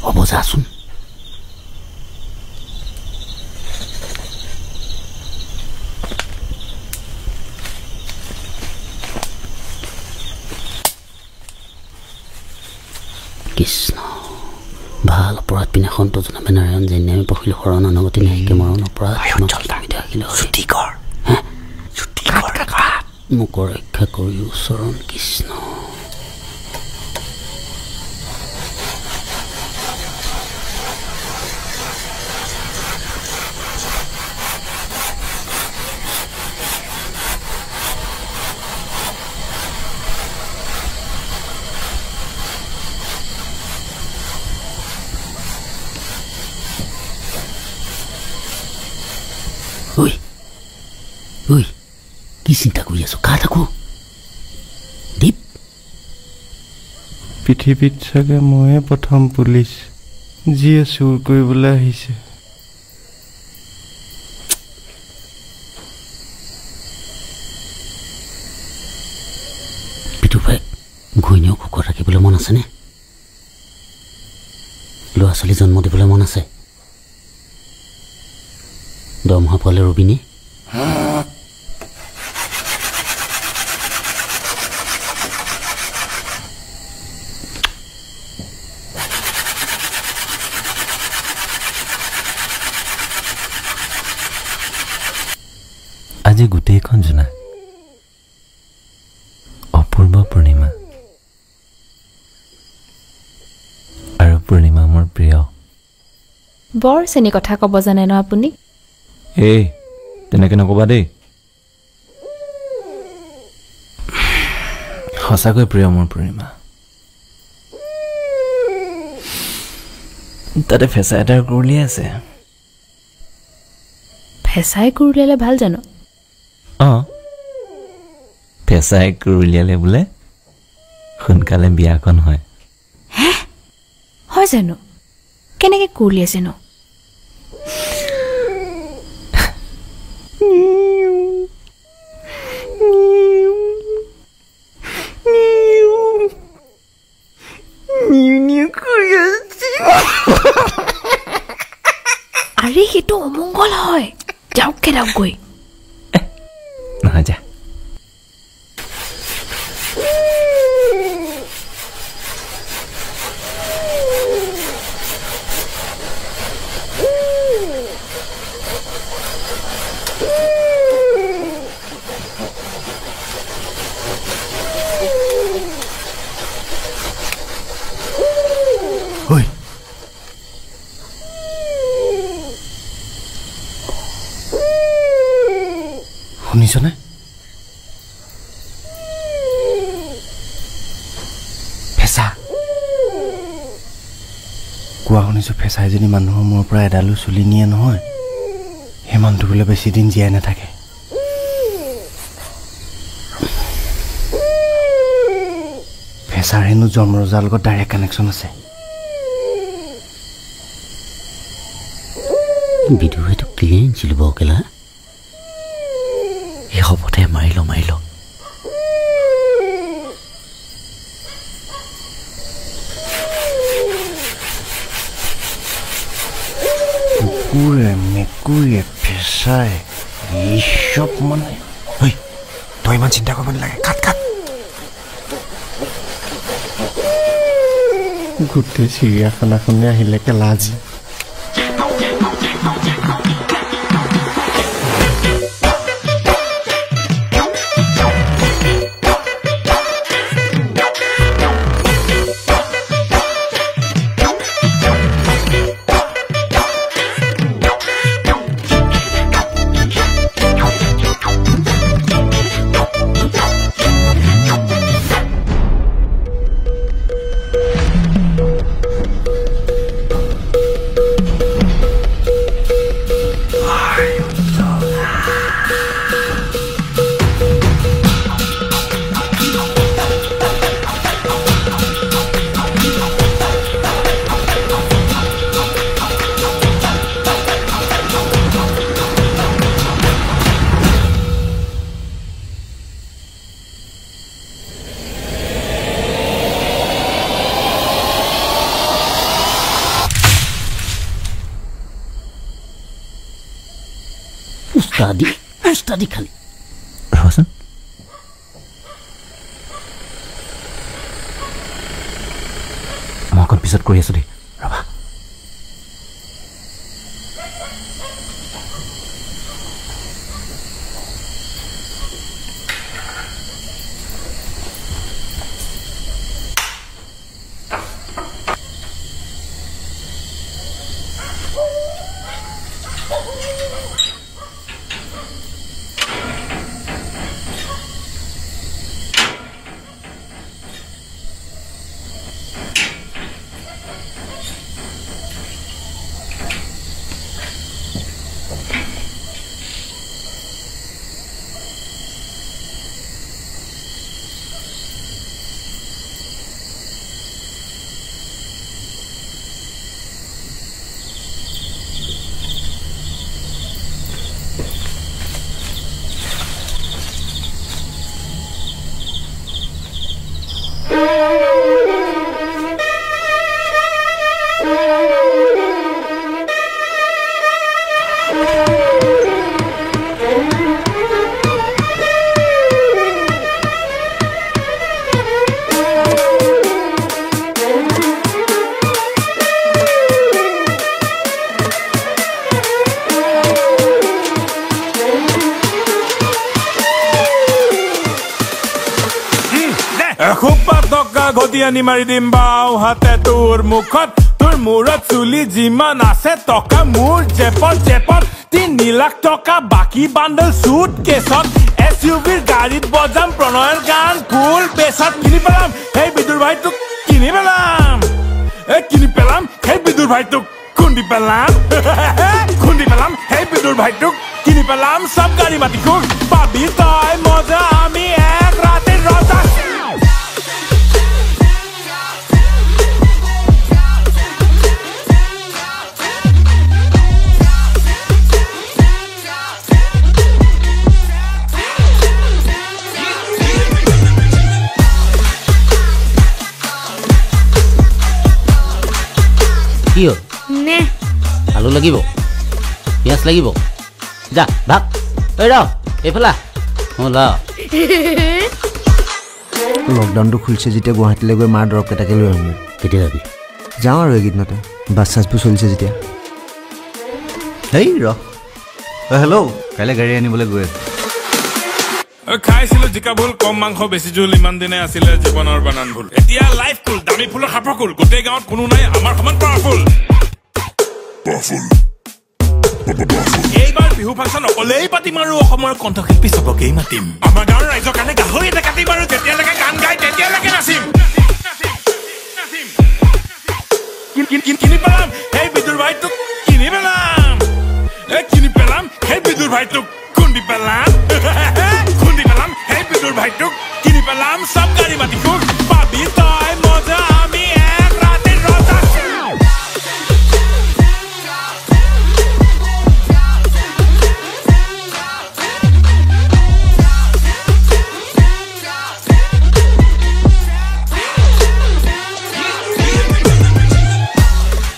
হ'ব যাচোন কৃষ্ণ ভাল অপৰাধ পিনে সন্তোষ নামে নাৰায়ণ যেনে আমি পঢ়িলোঁ শৰণ অনগতি নাইকে মৰণ অপৰাধ মোক ৰক্ষা কৰি চৰণ কৃষ্ণ ঐ কি চিন্তা কৰি আছো কা থাকো দীপ পৃথিৱীত চাগে ময়ে প্ৰথম পুলিচ যিয়ে চুৰ কৰিবলৈ আহিছে পিতুভাই ঘৈণীয়েক সুখত ৰাখিবলৈ মন আছেনে ল'ৰা ছোৱালী জন্ম দিবলৈ মন আছে দৰমহা পোৱালে ৰবিনে আজি গোটেইখন জোনা অপূৰ্ব পূৰ্ণিমা আৰু পূৰ্ণিমা মোৰ প্ৰিয় বৰ চেনি কথা ক'ব জানে ন আপুনি এই তেনেকৈ নক'বা দেই সঁচাকৈ প্ৰিয় মোৰ পূৰ্ণিমা তাতে ফেঁচা এটাৰ কুৰলি আছে ফেঁচাই কুৰ উলিয়ালে ভাল জানো ফেঁচাই কুৰ উলিয়ালে বোলে সোনকালে বিয়াখন হয় হয় জানো কেনেকৈ কুৰ উলিয়াইছে ন আৰে সেইটো অমংগল হয় যাওক খেদাওক গৈ নহয় যা শুনিছনে কোৱা শুনিছোঁ ফেঁচাই যদি মানুহৰ মূৰৰ পৰা এডালো চুলি নিয়ে নহয় সেই মানুহটো বোলে বেছি দিন জীয়াই নাথাকে ফেঁচাৰ হেনো যমৰজাৰ লগত ডাইৰেক্ট কানেকশ্যন আছে বিদুহেতো কেলে আনিছিল বকেলা এই হবতে মাৰিল কুকুৰে মেকুৰীয়ে ফেঁচাই এই চব মানে তই ইমান চিন্তা কৰিব নালাগে কাট গোটেই চিৰিয়াখানাখনে আহিলে কেলা আজি উস্তাদি খালি ৰচোন মই অকণ পিছত কৰি আছো দেই ৰবা ঘটিয়ানি মাৰি দিম বাও হাতে তোৰ মুখত তোৰ মূৰত চুলি যিমান আছে টকা মোৰ জেপত 3 লাখ টকা বাকী বাণ্ডল সুট কেছত SUVৰ গাড়ীত বজাম প্ৰণয়ৰ গান ফুল বেছত কিনি পেলাম সেই বিদুৰ ভাইটোক কিনি পেলাম সেই বিদুৰ ভাইটোক খুন্দি পেলাম সেই বিদুৰ ভাইটোক কিনি পেলাম সব গাড়ী মাটি খুব পাবি তই মজা আমি এক ৰাতিৰ ৰজা কি হ'ল নে আলু লাগিব পিঁয়াজ লাগিব যা ভাগ ঐ ৰ এইফালে ওলা লকডাউনটো খুলিছে যেতিয়া গুৱাহাটীলৈ গৈ মাৰ দৰৱকেইটাকে লৈ আহিম কেতিয়া যাবি যাওঁ আৰু এইকেইদিনতে বাছ চাছবোৰ চলিছে যেতিয়া হেই ৰ হেল্ল' কাইলৈ গাড়ী আনিবলৈ গৈ আছো খাইছিলো জিকা ভুল কম মাংস বেছি জোল ইমান দিনে আছিলে জীৱনৰ বানান ভুল এতিয়া লাইফ কুল দামী ফুলৰ সাফৰ কুল গোটেই গাঁৱত কোনো নাই আমাৰ সমান পাৱাৰফুল এইবাৰ বিহু ফাংচন অকলেই পাতিম আৰু অসমৰ কণ্ঠশিল্পী চবকেই মাতিম আমাৰ গাঁৱৰ ৰাইজৰ কাৰণে গাহৰি এটা কাটিম আৰু যেতিয়ালৈকে গান গাই তেতিয়ালৈকে নাচিম কি কিনি পেলাম সেই বিদুৰ ভাইটোক কিনি পেলাম কিনি পেলাম সেই বিদুৰ ভাইটোক খুন্দি পেলাম সেই বিদুৰ ভাইটোক কিনি পেলাম সব গাড়ী মাটি খুব পাবি তই মজা আমি এক ৰাতিৰ ৰজা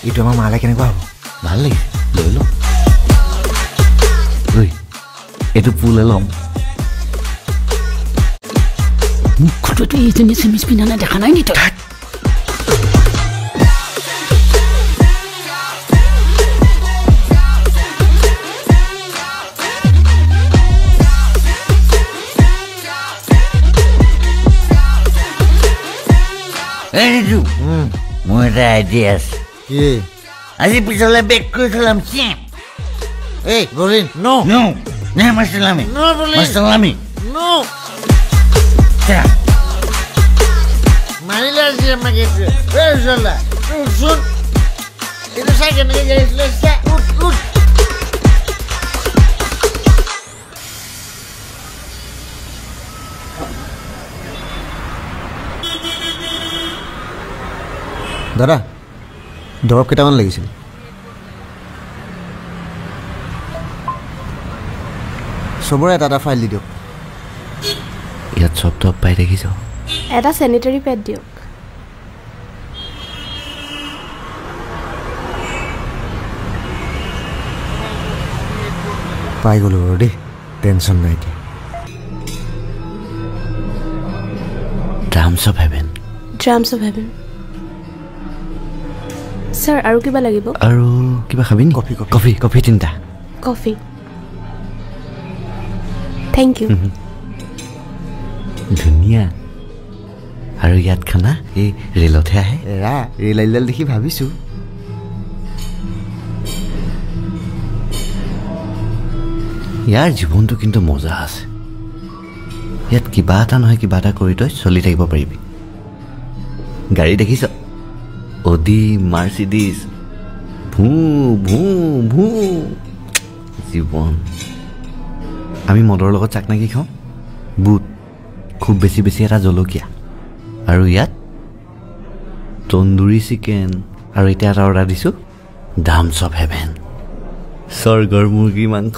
এইটো আমাৰ মালে কেনেকুৱা হ'ব ভাল লাগিছে লৈ লওঁ এইটো পুলে ল'ম মুখটোতো এইজনী চেমিজ পিন্ধা নাই দেখা নাই নি তই মোৰ এটা আইডিয়া আছে আজি পিছলে বেক কৰি থলাম এই বলিন নো নো নে মাছলামি নো বলিন মাছলামি নো মাৰিলে আজি আমাকে এই জলা শুন এটা চাই কেনেকে গাইছিলে উঠ দাদা দৰৱ কেইটামান লাগিছিল চবৰে এটা এটা ফাইল দি দিয়ক ইয়াত চব দৰৱ পাই দেখিছ এটা চেনিটাৰী পেড দিয়ক পাই গ'লো বাৰু দেই টেনশ্যন নাই এতিয়া ড্ৰামছ অফ হেভেন ছাৰ আৰু কিবা লাগিব আৰু কিবা খাবি নি কফি তিনিটা কফি থেংক ইউ ধুনীয়া আৰু ইয়াত খানা এই ৰেলতহে আহে ৰেল আইডাল দেখি ভাবিছোঁ ইয়াৰ জীৱনটো কিন্তু মজা আছে ইয়াত কিবা এটা নহয় কিবা এটা কৰি তই চলি থাকিব পাৰিবি গাড়ী দেখিছ অডি মাৰ্চিডিজ ভূ ভূ ভূ জীৱন আমি মদৰ লগত চাকনাকি খাওঁ বুট খুব বেছি বেছি এটা জলকীয়া আৰু ইয়াত তন্দুৰী চিকেন আৰু এতিয়া এটা অৰ্ডাৰ দিছোঁ ড্ৰামছ অফ হেভেন স্বৰ্গৰ মুৰ্গী মাংস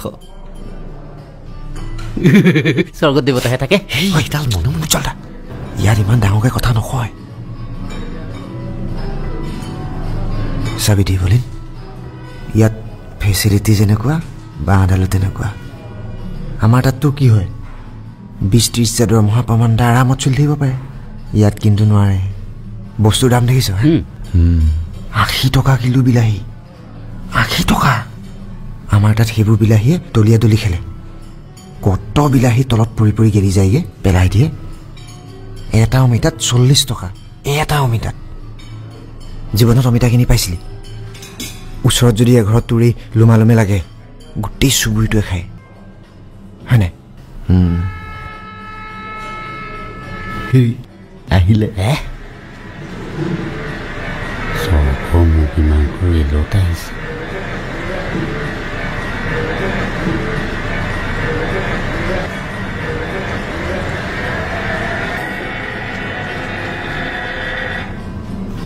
স্বৰ্গত দেৱতাহে থাকে তাল মনে মনে চল ইয়াত ইমান ডাঙৰকৈ কথা নকয় চাবি দি বলিন ইয়াত ফেচিলিটি যেনেকুৱা বা আদালত তেনেকুৱা আমাৰ তাততো কি হয় 20-30 দৰমহা প্ৰমাণটা আৰামত চলি থাকিব পাৰে ইয়াত কিন্তু নোৱাৰে বস্তুৰ দাম দেখিছ 80 টকা কিলো বিলাহী 80 টকা আমাৰ তাত সেইবোৰ বিলাহীয়ে দলিয়া দলি খেলে কত বিলাহী তলত পৰি পৰি গেলি যায়গে পেলাই দিয়ে এটা অমিতাত 40 টকা এটা অমিতাত জীৱনত অমিতা কিনি পাইছিলি ওচৰত যদি এঘৰত তুৰি লুমালুমে লাগে গোটেই চুবুৰিটোৱে খায় হয়নে আহিলে স্বৰ্গৰ মুৰ্গী মাংস ৰেলত আহিছে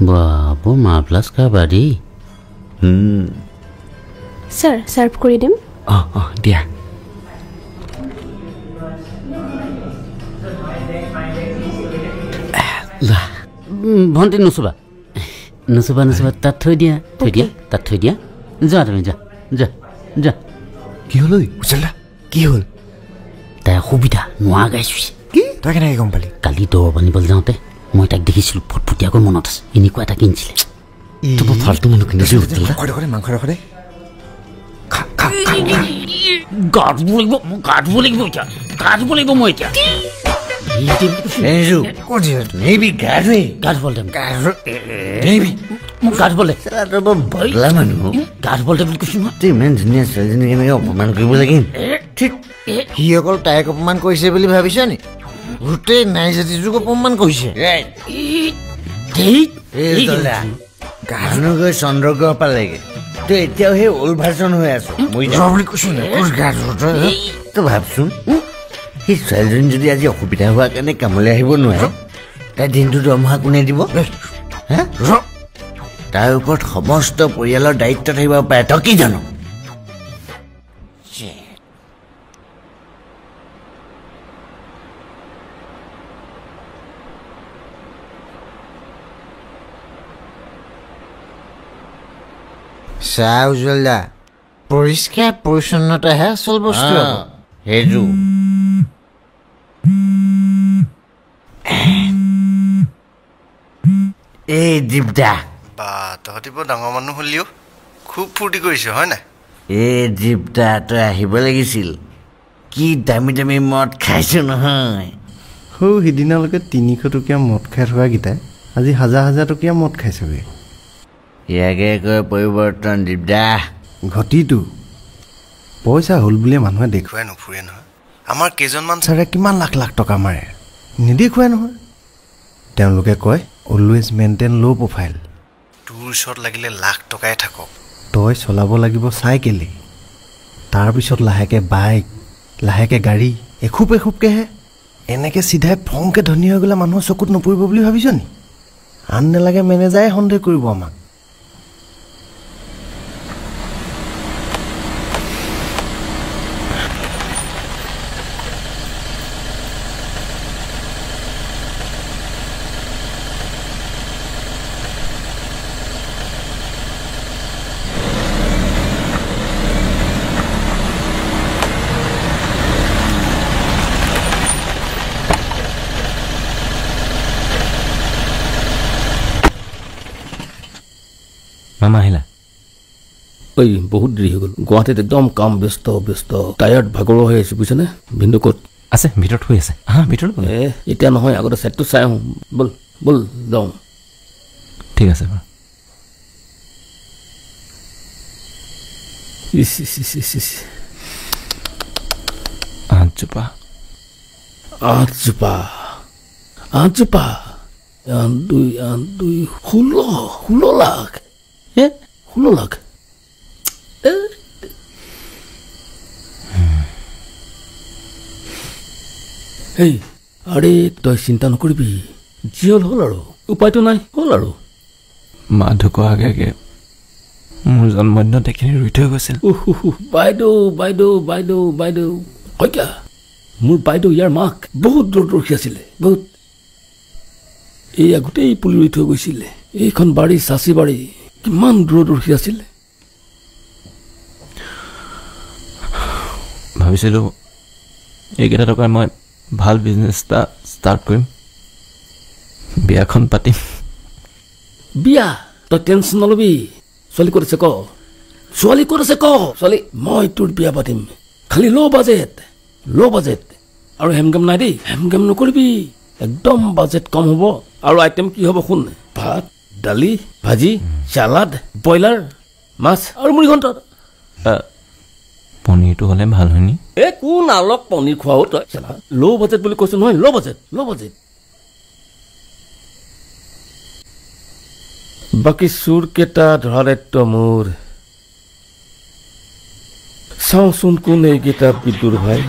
বাবু মাৰ্ভেলাছ খাবা দেই ছাৰ ছাৰ্ভ কৰি দিম দিয়া ভণ্টি নুচুবা নুচুবা নুচুবা তাত থৈ দিয়া তাত থৈ দিয়া যোৱা তুমি যোৱা কি হ'ল কি হ'ল তাই অসুবিধা নোৱা গাইছোঁ কি তই কেনেকৈ গম পালি কালি দৰৱ আনিবলৈ যাওঁতে মই তাইক দেখিছিলোঁ ফটফটীয়াকৈ মনত আছে এনেকুৱা এটা কিনিছিলে ফাল্টু মানুহ কিনিছিল মাংস ৰখ দে গা ধুব লাগিব মই এতিয়া ইমান ধুনীয়া ছোৱালীজনী কেনেকৈ অপমান কৰিব লাগিম সি অকল তাইক অপমান কৰিছে বুলি ভাবিছ নি গোটেই নাই জাতিটোক অপমান কৰিছে গাজনো গৈ চন্দ্ৰগ্ৰহ পালেগে তই এতিয়াও সেই অল্ড ভাৰ্জন হৈ আছ মই বুলি কৈছো তই ভাবচোন সেই ছোৱালীজনী যদি আজি অসুবিধা হোৱাৰ কাৰণে কামলৈ আহিব নোৱাৰে তাই দিনটো দৰমহা কোনে দিব তাৰ ওপৰত সমস্ত পৰিয়ালৰ দায়িত্ব থাকিব পাৰে তই কি জানো চাহ উজ্জ্বল দা পৰিষ্কাৰ পৰিচ্ছন্নতাহে আচল বস্তু সেইটো এই দীপদা বা তহঁতি বৰ ডাঙৰ মানুহ হ'লিও খুব ফূৰ্তি কৰিছ হয় নাই এই দীপদা তই আহিব লাগিছিল কি দামী দামী মদ খাইছো নহয় সিদিনালৈকে 300 টকীয়া মদ খাই থকাকেইটাই আজি 1000 টকীয়া মদ খাইছগে ইয়াকে কয় পৰিৱৰ্তন দীপদা ঘটিটো পইচা হ'ল বুলিয়ে মানুহে দেখুৱাই নুফুৰে নহয় আমাৰ কেইজনমান ছাৰে কিমান লাখ লাখ টকা মাৰে নেদেখুৱাই নহয় তেওঁলোকে কয় অলৱেজ মেইনটেইন ল' প্ৰফাইল তোৰ ওচৰত লাগিলে লাখ টকাই থাকক তই চলাব লাগিব চাইকেলি তাৰপিছত লাহেকৈ বাইক লাহেকৈ গাড়ী এখোপ এখোপকৈহে এনেকৈ চিধাই ফংকৈ ধনী হৈ গ'লে মানুহৰ চকুত নপৰিব বুলি ভাবিছ নি আন নেলাগে মেনেজাৰে সন্দেহ কৰিব আমাক মামা আহিলা ঐ বহুত দেৰি হৈ গ'ল গুৱাহাটীত একদম কাম ব্যস্ত টায়াৰ্ড ভাগৰুৱা হৈ আহিছোঁ বুজিছানে ভিন্দু ক'ত আছে ভিতৰত শুই আছে ভিতৰত এতিয়া নহয় আগতে ছেটটো চাই আহোঁ ব'ল ব'ল যাওঁ ঠিক আছে বাৰু আঠজোপা 16 লাখ 16 লাখ এই আৰে তই চিন্তা নকৰিবি যি হ'ল আৰু উপায়টো নাই হ'ল আৰু মা ঢুকোৱাৰ আগে আগে মোৰ জন্মদিনত এইখিনি ৰুই থৈ গৈছিল বাইদেউ শইকীয়া মোৰ বাইদেউ ইয়াৰ মাক বহুত দূৰদৰ্শী আছিলে বহুত এয়া গোটেই পুলি ৰুই থৈ গৈছিলে এইখন বাৰী চাচি বাৰী কিমান দূৰদৰ্শী আছিলে ভাবিছিলোঁ এইকেইটা টকাৰ মই ভাল বিজনেছ এটা ষ্টাৰ্ট কৰিম বিয়াখন পাতিম বিয়া তই টেনশ্যন নলবি ছোৱালী ক'ত আছে ছোৱালী মই তোৰ বিয়া পাতিম খালি ল' বাজেট আৰু হেমগেম নাই দেই হেমগেম নকৰিবি একদম বাজেট কম হ'ব আৰু আইটেম কি হ'ব শুন ভাত দালি ভাজি চালাড ব্ৰইলাৰ মাছ আৰু মুড়ি ঘণ্টা পনীৰটো হ'লে ভাল হয় নি কোন আলক পনীৰ খোৱাও তই ল' বাজেট বুলি কৈছো নহয় ল' বাজেট বাকী চোৰকেইটা ধৰা দায়িত্ব মোৰ চাওঁচোন কোন এইকেইটা বিদুৰ ভাই